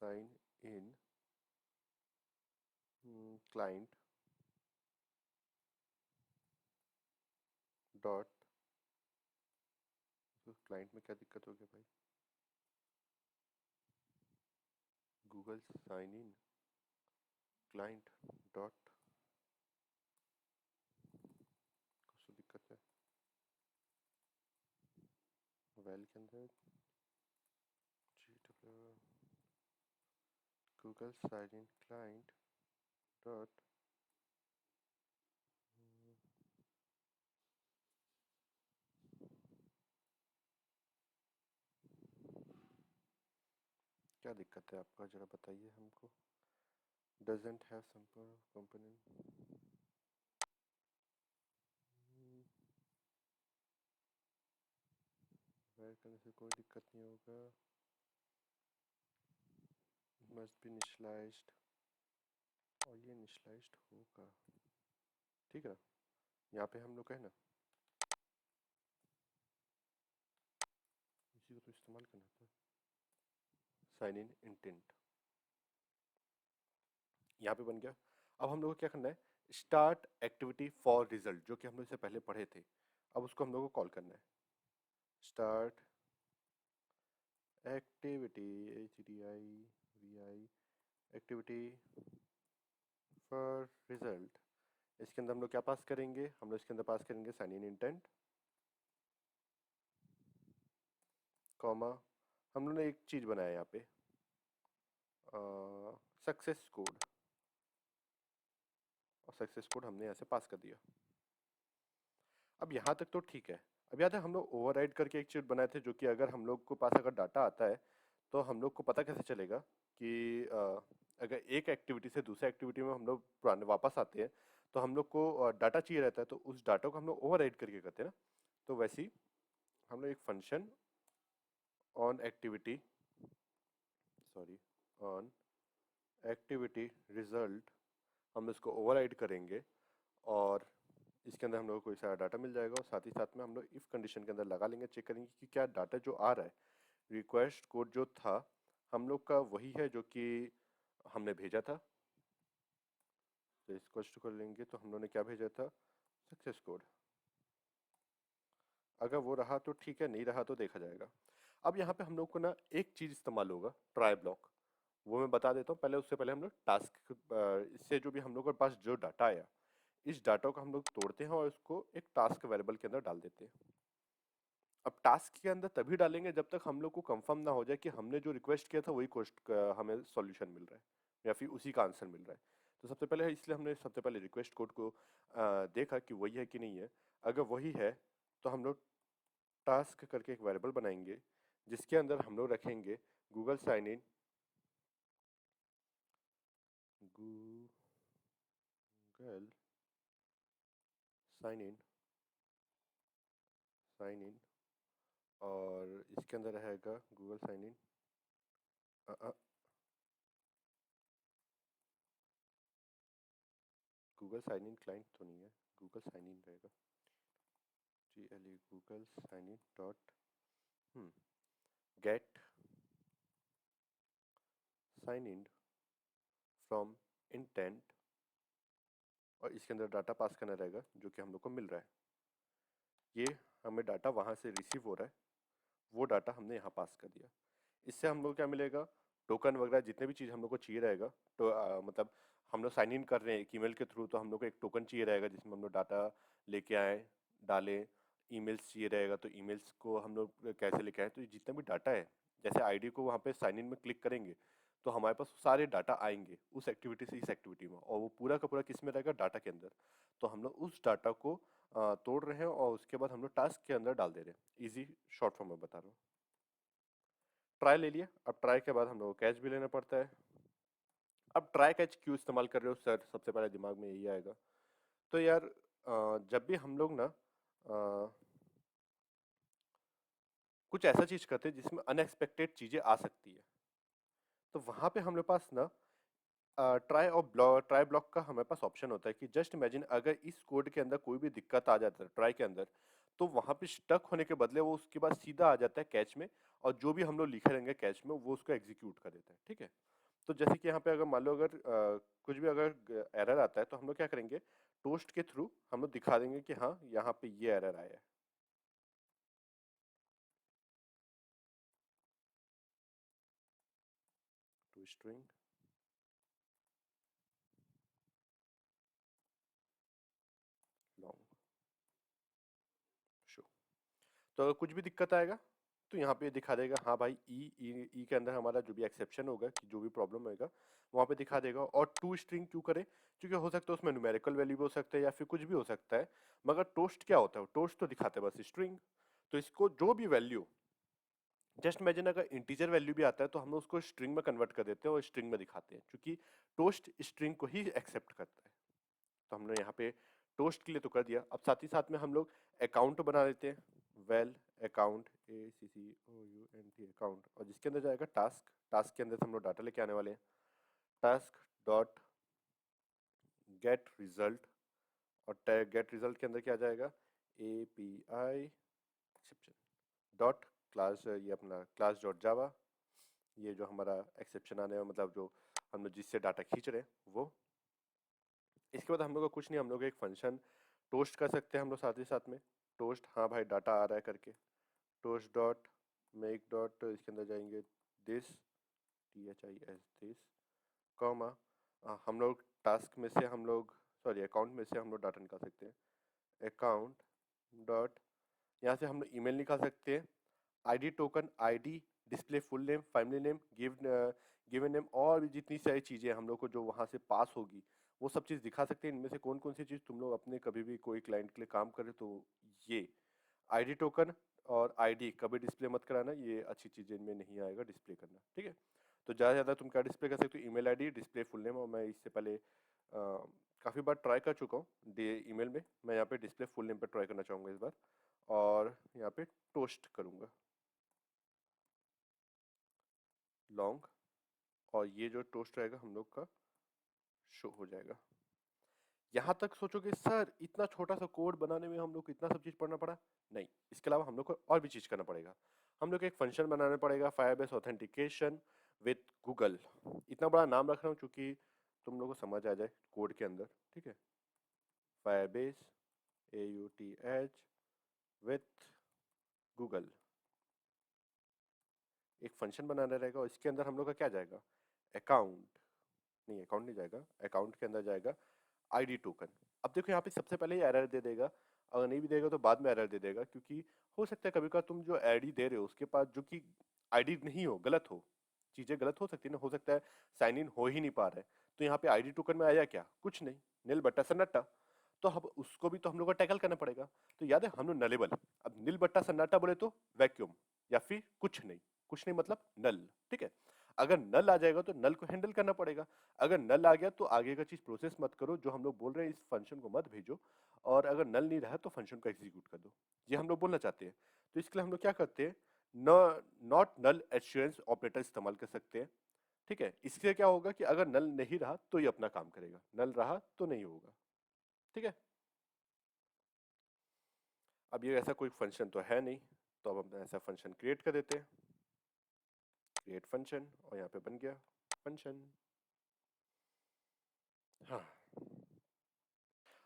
sign in client dot, client में क्या दिक्कत हो गया भाई, Google sign in client dot, कुछ तो दिक्कत है, वेल के अंदर G W, Google sign in client dot, क्या दिक्कत है आपका जरा बताइए हमको, doesn't have some component, where करने से कोई दिक्कत नहीं होगा, मस्ट बी इनिशियलाइज्ड, और ये इनिशियलाइज्ड होगा, ठीक है ना। यहाँ पे हम लोग है ना इसी को तो इस्तेमाल करना था, साइन इन इंटेंट, यहाँ पे बन गया। अब हम लोग को क्या करना है, स्टार्ट एक्टिविटी फॉर रिजल्ट, जो कि हम लोग इससे पहले पढ़े थे, अब उसको हम लोग को कॉल करना है, start activity H D I V I, activity for result. इसके अंदर हम लोग क्या पास करेंगे, हम लोग इसके अंदर पास करेंगे साइन इन इंटेंट, कॉमा हम लोगों ने एक चीज़ बनाया यहाँ पे सक्सेस कोड, और सक्सेस कोड हमने यहाँ से पास कर दिया। अब यहाँ तक तो ठीक है। अब याद है हम लोग ओवरराइड करके एक चीज़ बनाए थे, जो कि अगर हम लोग को पास अगर डाटा आता है तो हम लोग को पता कैसे चलेगा कि अगर एक एक्टिविटी से दूसरे एक्टिविटी में हम लोग पुराने वापस आते हैं तो हम लोग को डाटा चाहिए रहता है, तो उस डाटा को हम लोग ओवरराइड करके करते हैं ना। तो वैसे ही हम लोग एक function on activity, sorry, on activity result, हम इसको ओवरराइड करेंगे और इसके अंदर हम लोग को कोई सारा डाटा मिल जाएगा, और साथ ही साथ में हम लोग इफ़ कंडीशन के अंदर लगा लेंगे, चेक करेंगे कि क्या डाटा जो आ रहा है, रिक्वेस्ट कोड जो था हम लोग का वही है जो कि हमने भेजा था। तो इसको कर लेंगे तो हम लोगों ने क्या भेजा था, सक्सेस कोड। अगर वो रहा तो ठीक है, नहीं रहा तो देखा जाएगा। अब यहाँ पे हम लोग को ना एक चीज़ इस्तेमाल होगा, ट्राई ब्लॉक, वो मैं बता देता हूँ पहले। उससे पहले हम लोग टास्क, इससे जो भी हम लोग के पास जो डाटा आया, इस डाटा को हम लोग तोड़ते हैं और इसको एक टास्क वेरिएबल के अंदर डाल देते हैं। अब टास्क के अंदर तभी डालेंगे जब तक हम लोग को कंफर्म ना हो जाए कि हमने जो रिक्वेस्ट किया था वही क्वेश्चन हमें सॉल्यूशन मिल रहा है या फिर उसी का आंसर मिल रहा है। तो सबसे पहले इसलिए हमने सबसे पहले रिक्वेस्ट कोड को देखा कि वही है कि नहीं है। अगर वही है तो हम लोग टास्क करके एक वेरिएबल बनाएंगे जिसके अंदर हम लोग रखेंगे Google sign in, Google sign in, sign in, और इसके अंदर रहेगा Google sign in, Google sign in client तो नहीं है, गूगल साइन इन रहेगा, GLE Google sign in dot get sign in from intent, और इसके अंदर डाटा पास करना रहेगा जो कि हम लोग को मिल रहा है। ये हमें डाटा वहाँ से रिसीव हो रहा है, वो डाटा हमने यहाँ पास कर दिया। इससे हम लोग क्या मिलेगा, टोकन वगैरह जितने भी चीज़ हम लोग को चाहिए रहेगा। तो मतलब हम लोग साइन इन कर रहे हैं एक ईमेल के थ्रू, तो हम लोग को एक टोकन चाहिए रहेगा जिसमें हम लोग डाटा लेके आए, डालें। ईमेल्स चाहिए रहेगा तो ईमेल्स को हम लोग कैसे लेके आए, तो ये जितना भी डाटा है, जैसे आईडी को वहाँ पे साइन इन में क्लिक करेंगे तो हमारे पास सारे डाटा आएंगे उस एक्टिविटी से इस एक्टिविटी में, और वो पूरा का पूरा किस में रहेगा, डाटा के अंदर। तो हम लोग उस डाटा को तोड़ रहे हैं और उसके बाद हम लोग टास्क के अंदर डाल दे रहे हैं। इजी शॉर्ट फॉर्म में बता रहा हूँ। ट्राई ले लिया, अब ट्राई के बाद हम लोग को कैच भी लेना पड़ता है। अब ट्राई कैच क्यों इस्तेमाल कर रहे हो सर, सबसे पहले दिमाग में यही आएगा। तो यार जब भी हम लोग ना कुछ ऐसा चीज करते हैं जिसमें अनएक्सपेक्टेड चीजें आ सकती है, तो वहां पे हमारे पास ना ट्राई ब्लॉक का हमारे पास ऑप्शन होता है कि जस्ट इमेजिन अगर इस कोड के अंदर कोई भी दिक्कत आ जाता है ट्राई के अंदर, तो वहां पे स्टक होने के बदले वो उसके बाद सीधा आ जाता है कैच में, और जो भी हम लोग लिखे रहेंगे कैच में वो उसको एग्जीक्यूट कर देता है। ठीक है, तो जैसे कि यहाँ पे अगर मान लो अगर कुछ भी अगर एरर आता है तो हम लोग क्या करेंगे, टोस्ट के थ्रू हम लोग दिखा देंगे कि हाँ यहाँ पे ये एरर आया है। टू स्ट्रिंग लॉन्ग शो, तो अगर कुछ भी दिक्कत आएगा तो यहाँ पे दिखा देगा हाँ भाई ई के अंदर हमारा जो भी एक्सेप्शन होगा कि जो भी प्रॉब्लम होगा वहाँ पे दिखा देगा। और टू स्ट्रिंग क्यों करे, क्योंकि हो सकता है उसमें न्यूमेरिकल वैल्यू भी हो सकता है या फिर कुछ भी हो सकता है, मगर टोस्ट क्या होता है, टोस्ट तो दिखाते हैं बस स्ट्रिंग। तो इसको जो भी वैल्यू, जस्ट इमेजिन अगर इंटीजर वैल्यू भी आता है तो हम लोग उसको स्ट्रिंग में कन्वर्ट कर देते हैं और स्ट्रिंग में दिखाते हैं, क्योंकि टोस्ट स्ट्रिंग को ही एक्सेप्ट करता है। तो हमने यहाँ पे टोस्ट के लिए तो कर दिया। अब साथ ही साथ में हम लोग अकाउंट बना देते हैं, वेल अकाउंट, ACCOUNT अकाउंट, और जिसके अंदर जाएगा टास्क, टास्क के अंदर से हम लोग डाटा लेके आने वाले हैं, टास्क डॉट गेट रिजल्ट, और गेट रिजल्ट के अंदर क्या जाएगा, API एक्सेप्शन डॉट क्लास, ये अपना क्लास डॉट जावा, ये जो हमारा एक्सेप्शन आने में मतलब जो हम लोग जिससे डाटा खींच रहे हैं वो। इसके बाद हम लोग का कुछ नहीं, हम लोग एक फंक्शन टोस्ट कर सकते हैं हम लोग साथ ही साथ में, टोस्ट हाँ भाई डाटा आ रहा है करके, टोस्ट डॉट मेक डॉट, इसके अंदर जाएंगे दिस, THIS दिस, कॉमा, हम लोग टास्क में से हम लोग, सॉरी अकाउंट में से हम लोग डाटा निकाल सकते हैं, अकाउंट डॉट, यहाँ से हम लोग ईमेल निकाल सकते हैं, ID token, ID, display full name, family name, given name, और भी जितनी सारी चीज़ें हम लोग को जो वहाँ से पास होगी वो सब चीज़ दिखा सकते हैं। इनमें से कौन कौन सी चीज़ तुम लोग अपने कभी भी कोई क्लाइंट के लिए काम करे तो ये आईडी टोकन और आईडी कभी डिस्प्ले मत कराना, ये अच्छी चीज़ इनमें नहीं आएगा डिस्प्ले करना, ठीक है। तो ज़्यादा से ज़्यादा तुम क्या डिस्प्ले कर सकते हो, email ID, display full name, और मैं इससे पहले काफ़ी बार ट्राई कर चुका हूँ ईमेल में। मैं यहाँ पे डिस्प्ले फुल नेम पे ट्राई करना चाहूँगा इस बार, और यहाँ पे टोस्ट करूँगा लॉन्ग, और ये जो टोस्ट रहेगा हम लोग का शो हो जाएगा। यहाँ तक सोचोगे सर इतना छोटा सा कोड बनाने में हम लोग को इतना सब चीज़ पढ़ना पड़ा? नहीं, इसके अलावा हम लोग को और भी चीज़ करना पड़ेगा। हम लोग को एक फंक्शन बनाना पड़ेगा, फायरबेस ऑथेंटिकेशन विथ गूगल। इतना बड़ा नाम रख रहा हूँ क्योंकि तुम लोग को समझ आ जाए कोड के अंदर, ठीक है। फायरबेस AUTH विथ गूगल एक फंक्शन बनाना रहेगा, और इसके अंदर हम लोग का क्या जाएगा, अकाउंट नहीं, अकाउंट नहीं जाएगा, अकाउंट के अंदर जाएगा आईडी टोकन। अब देखो यहाँ पे सबसे पहले ही एरर दे देगा, अगर नहीं भी देगा तो बाद में एरर दे देगा, क्योंकि हो सकता है कभी कभार तुम जो आईडी दे रहे हो उसके पास जो कि आईडी नहीं हो, गलत हो, चीजें गलत हो सकती है ना, हो सकता है साइन इन हो ही नहीं पा रहा है। तो यहाँ पे आईडी टोकन में आया क्या, कुछ नहीं, नील बट्टा सन्नाटा। तो अब उसको भी तो हम लोग को टैकल करना पड़ेगा। तो याद है हम लोग नलेबल, अब नील बट्टा सन्नाटा बोले तो वैक्यूम, या फिर कुछ नहीं, कुछ नहीं मतलब नल, ठीक है। अगर नल आ जाएगा तो नल को हैंडल करना पड़ेगा। अगर नल आ गया तो आगे का चीज प्रोसेस मत करो, जो हम लोग बोल रहे हैं इस फंक्शन को मत भेजो, और अगर नल नहीं रहा तो फंक्शन को एग्जीक्यूट कर दो, ये हम लोग बोलना चाहते हैं। तो इसके लिए हम लोग क्या करते हैं, नॉट नल एश्योरेंस ऑपरेटर इस्तेमाल कर सकते हैं, ठीक है। इससे क्या होगा कि अगर नल नहीं रहा तो ये अपना काम करेगा, नल रहा तो नहीं होगा, ठीक है। अब ये ऐसा कोई फंक्शन तो है नहीं, तो अब हम ऐसा फंक्शन क्रिएट कर देते हैं, क्रिएट फंक्शन, और यहाँ पे बन गया फंक्शन। हाँ,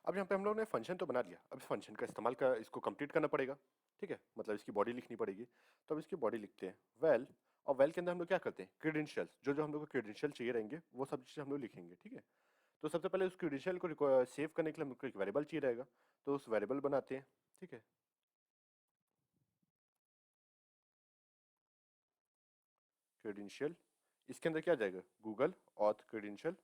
अब यहाँ पे हम लोग ने फंक्शन तो बना लिया, अब इस फंक्शन का इस्तेमाल कर इसको कंप्लीट करना पड़ेगा, ठीक है, मतलब इसकी बॉडी लिखनी पड़ेगी। तो अब इसकी बॉडी लिखते हैं वेल, और वेल के अंदर हम लोग क्या करते हैं, क्रेडेंशियल्स, जो जो हम लोग को क्रेडेंशियल चाहिए रहेंगे वो सब चीज़ हम लोग लिखेंगे, ठीक है। तो सबसे पहले उस क्रेडेंशियल को सेव करने के लिए हमको एक वेरिएबल चाहिए रहेगा, तो उस वेरिएबल बनाते हैं, ठीक है। क्रेडेंशियल, इसके अंदर क्या जाएगा, Google auth credential,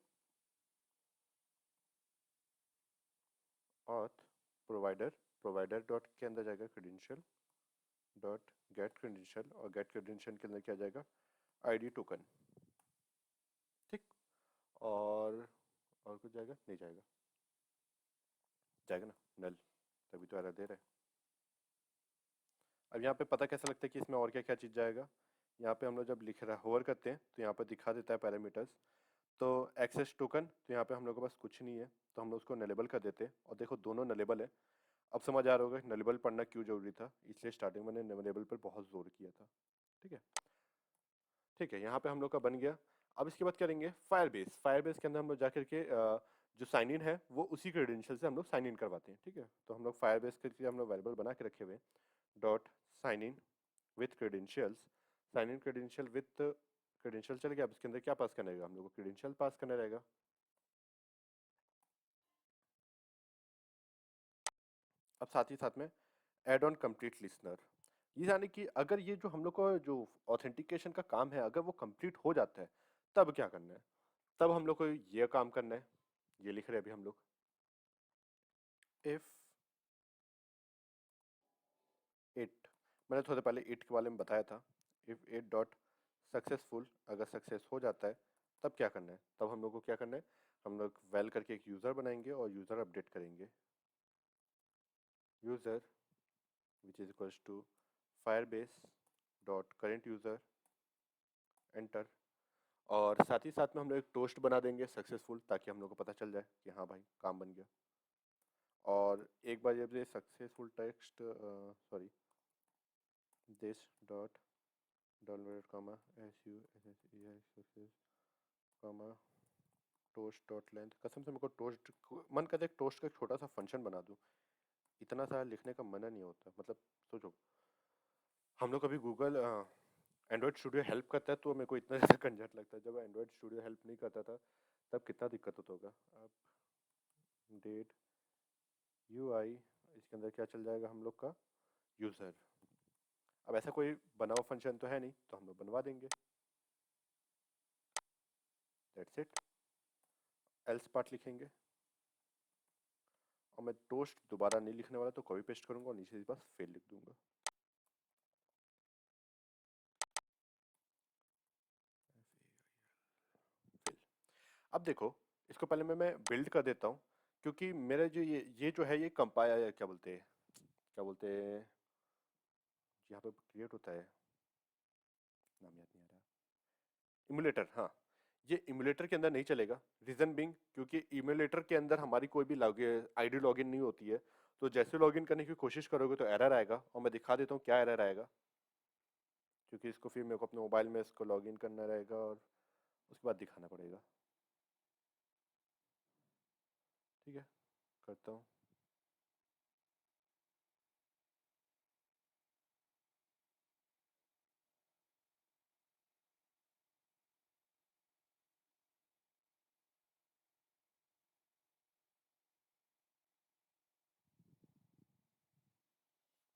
auth provider, provider dot के अंदर जाएगा क्रेडेंशियल डॉट गेट क्रेडेंशियल, और गेट क्रेडेंशियल के अंदर क्या जाएगा, आईडी टोकन, ठीक। और कुछ जाएगा, नहीं जाएगा, जाएगा ना, नल, तभी तो एरर दे रहा है। अब यहाँ पे पता कैसे लगता है कि इसमें और क्या क्या चीज़ जाएगा, यहाँ पे हम लोग जब लिख रहा होवर करते हैं तो यहाँ पर दिखा देता है पैरामीटर्स। तो एक्सेस टोकन, तो यहाँ पे हम लोग के पास कुछ नहीं है, तो हम लोग उसको नलेबल कर देते हैं, और देखो दोनों नलेबल है। अब समझ आ रहा होगा नलेबल पढ़ना क्यों जरूरी था, इसलिए स्टार्टिंग में मैंने नलेबल पर बहुत जोर किया था, ठीक है। ठीक है, यहाँ पे हम लोग का बन गया। अब इसके बाद करेंगे फायरबेस, फायरबेस के अंदर हम लोग जाकर के जो साइन इन है वो उसी क्रेडेंशियल से हम लोग साइन इन करवाते हैं, ठीक है। तो हम लोग फायरबेस के लिए हम लोग वेरिएबल बना के रखे हुए, dot sign in with credentials, sign in credential with credential चल गया। अब इसके अंदर क्या पास करना रहेगा, हम लोग को क्रेडेंशियल पास करना रहेगा। अब साथ ही साथ में एड ऑन कंप्लीट लिसनर, ये यानी कि अगर ये जो हम लोग का जो ऑथेंटिकेशन का काम है अगर वो कंप्लीट हो जाता है तब क्या करना है, तब हम लोग को ये काम करना है, ये लिख रहे हैं अभी हम लोग, इफ इट, मैंने थोड़ा पहले इट के बारे में बताया था, इफ इट डॉट सक्सेसफुल, अगर सक्सेस हो जाता है तब क्या करना है, तब हम लोग को क्या करना है, हम लोग वेल करके एक यूज़र बनाएंगे और यूज़र अपडेट करेंगे, user which is equals to firebase dot current user, enter. और साथ ही साथ में हम लोग एक टोस्ट बना देंगे सक्सेसफुल, ताकि हम लोग को पता चल जाए कि हाँ भाई काम बन गया। और एक बार जब ये successful text, sorry, this dot download comma SUSSEI success comma toast dot length, कसम से मेरे को टोस्ट मन करता है, टोस्ट का एक छोटा सा फंक्शन बना दूँ, इतना सारा लिखने का मन नहीं होता। मतलब सोचो हम लोग कभी गूगल एंड्रॉयड स्टूडियो हेल्प करता है तो मेरे को इतना ज़्यादा कंजट लगता है, जब एंड्रॉयड स्टूडियो हेल्प नहीं करता था तब कितना दिक्कत होता होगा। अपडेट UI, इसके अंदर क्या चल जाएगा हम लोग का, यूज़र, अब ऐसा कोई बना हुआ फंक्शन तो है नहीं, तो हम लोग बनवा देंगे। That's it. एल्स पार्ट लिखेंगे, और मैं टोस्ट दोबारा नहीं लिखने वाला, तो कॉपी पेस्ट करूंगा और नीचे बस फेल लिख दूंगा। फेल। अब देखो, इसको पहले मैं बिल्ड कर देता हूँ, क्योंकि मेरा जो ये जो है, ये कंपाइलर क्या बोलते हैं यहाँ पे क्रिएट होता है, नाम याद नहीं आ रहा, इमुलेटर। हाँ, ये इमुलेटर के अंदर नहीं चलेगा। रीजन बिंग, क्योंकि इमुलेटर के अंदर हमारी कोई भी आईडी लॉगिन नहीं होती है, तो जैसे लॉगिन करने की कोशिश करोगे तो एरर आएगा, और मैं दिखा देता हूँ क्या एरर आएगा, क्योंकि इसको फिर मेरे को अपने मोबाइल में इसको लॉगिन करना रहेगा और उसके बाद दिखाना पड़ेगा। ठीक है, करता हूँ।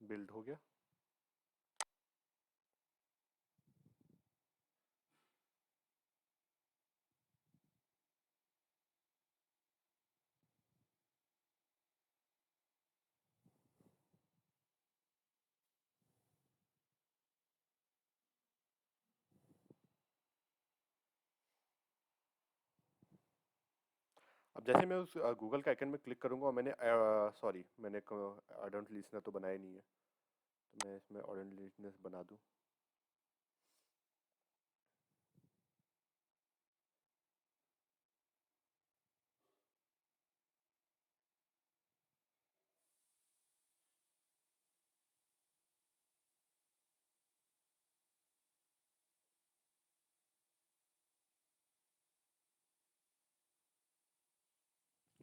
बिल्ड हो गया। अब जैसे मैं उस गूगल के आइकन में क्लिक करूंगा, और मैंने ऑडियंस लिसनर तो बनाया नहीं है, तो मैं इसमें ऑडियंस लिसनर बना दूं।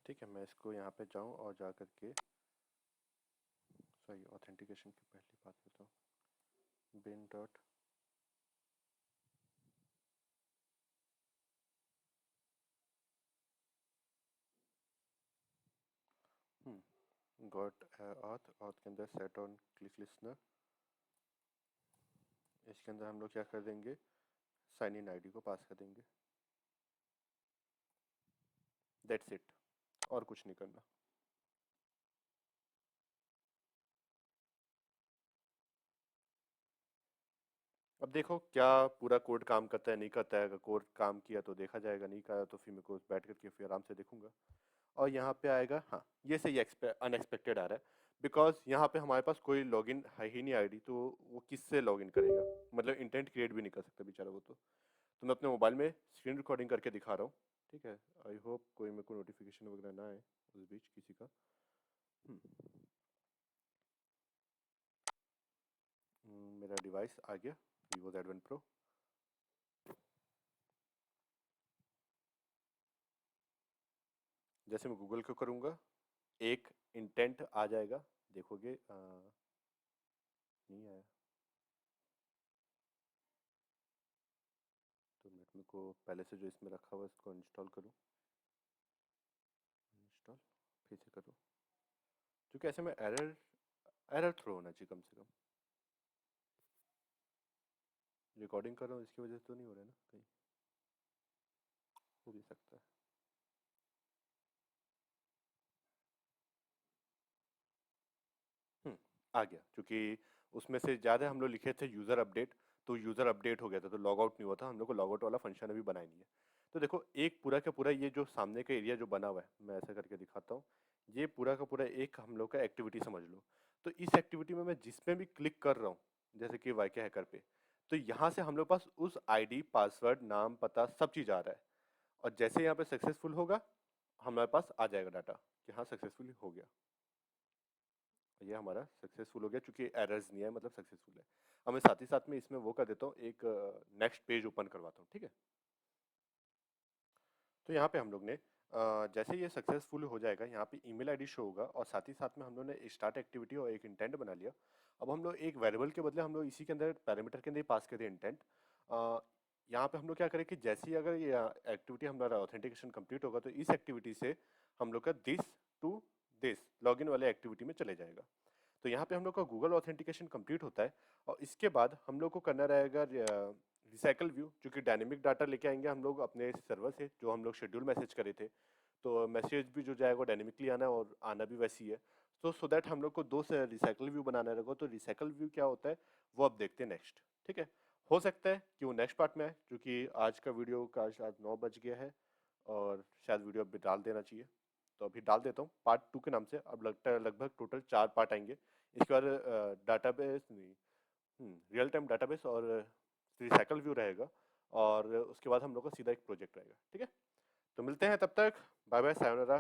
ठीक है, मैं इसको यहाँ पे जाऊँ और जा करके, सॉरी, ऑथेंटिकेशन की पहली बात करता हूँ। बिन डॉट गॉट ऑथ ऑथ के अंदर सेट ऑन क्लिक लिसनर, इसके अंदर हम लोग क्या कर देंगे, साइन इन आईडी को पास कर देंगे। दैट्स इट, और कुछ नहीं करना। अब देखो क्या पूरा कोड काम करता है नहीं करता है। अगर कोड काम किया तो देखा जाएगा, नहीं करा तो फिर मेरे को बैठ करके फिर आराम से देखूंगा। और यहाँ पे आएगा, हाँ, ये सही अनएक्सपेक्टेड आ रहा है, बिकॉज यहाँ पे हमारे पास कोई लॉगिन है ही नहीं आईडी, तो वो किससे लॉगिन करेगा, मतलब इंटेंट क्रिएट भी नहीं कर सकता बेचारा वो। तो मैं अपने मोबाइल में स्क्रीन रिकॉर्डिंग करके दिखा रहा हूँ। ठीक है, आई होप कोई मेरे को नोटिफिकेशन वगैरह ना आए उस बीच किसी का। मेरा डिवाइस आ गया, Vivo Z1 Pro। जैसे मैं गूगल को करूँगा, एक इंटेंट आ जाएगा, देखोगे नहीं आया तो मेरे को पहले से जो इसमें रखा हुआ है इसको इंस्टॉल करूँ। इंस्टॉल फिर से करूँ, क्योंकि ऐसे में एरर एरर थ्रो होना चाहिए कम से कम। रिकॉर्डिंग कर रहा हूँ इसकी वजह से तो नहीं हो रहा है ना, कहीं हो भी सकता है। आ गया, क्योंकि उसमें से ज़्यादा हम लोग लिखे थे यूज़र अपडेट, तो यूज़र अपडेट हो गया था, तो लॉग आउट नहीं हुआ था। हम लोग को लॉग आउट वाला फंक्शन अभी बनाया नहीं है। तो देखो, एक पूरा का पूरा ये जो सामने का एरिया जो बना हुआ है, मैं ऐसा करके दिखाता हूँ। ये पूरा का पूरा एक हम लोग का एक्टिविटी समझ लो। तो इस एक्टिविटी में मैं जिसमें भी क्लिक कर रहा हूँ, जैसे कि वाईके हैकर पे, तो यहाँ से हम लोग पास उस आईडी, पासवर्ड, नाम, पता सब चीज़ आ रहा है। और जैसे यहाँ पे सक्सेसफुल होगा, हमारे पास आ जाएगा डाटा कि हाँ सक्सेसफुल हो गया। ये हमारा सक्सेसफुल हो गया, चूंकि एरर्स नहीं है, मतलब सक्सेसफुल है। अब मैं साथ ही साथ में इसमें वो कर देता हूँ, एक नेक्स्ट पेज ओपन करवाता हूँ। ठीक है, तो यहाँ पे हम लोग ने जैसे ये सक्सेसफुल हो जाएगा, यहाँ पे ईमेल आईडी शो होगा, और साथ ही साथ में हम लोग ने स्टार्ट एक्टिविटी और एक इंटेंट बना लिया। अब हम लोग एक वेरिएबल के बदले हम लोग इसी के अंदर पैरामीटर के अंदर ही पास करें इंटेंट। यहाँ पे हम लोग क्या करें कि जैसे ही अगर ये एक्टिविटी हमारा ऑथेंटिकेशन कंप्लीट होगा, तो इस एक्टिविटी से हम लोग का दिस टू दिस लॉगिन वाले एक्टिविटी में चले जाएगा। तो यहाँ पे हम लोग का गूगल ऑथेंटिकेशन कंप्लीट होता है और इसके बाद हम लोग को करना रहेगा रिसाइकल व्यू, जो कि डायनेमिक डाटा लेके आएंगे हम लोग अपने सर्वर से, जो हम लोग शेड्यूल मैसेज करे थे। तो मैसेज भी जो जाएगा डायनेमिकली आना है और आना भी वैसी है। तो सो दैट हम लोग को दो से रिसाइकल व्यू बनाना रहेगा। तो रिसाइकल व्यू क्या होता है वो अब देखते हैं नेक्स्ट। ठीक है, हो सकता है कि वो नेक्स्ट पार्ट में है, क्योंकि आज का वीडियो का शायद 9 बज गया है और शायद वीडियो अभी डाल देना चाहिए। तो अभी डाल देता हूँ पार्ट 2 के नाम से। अब लगता है लगभग टोटल 4 पार्ट आएंगे। इसके बाद डाटाबेस नहीं, रियल टाइम डाटाबेस और रिसाइकल व्यू रहेगा, और उसके बाद हम लोग का सीधा एक प्रोजेक्ट रहेगा। ठीक है, तो मिलते हैं तब तक। Bye bye, sayonara.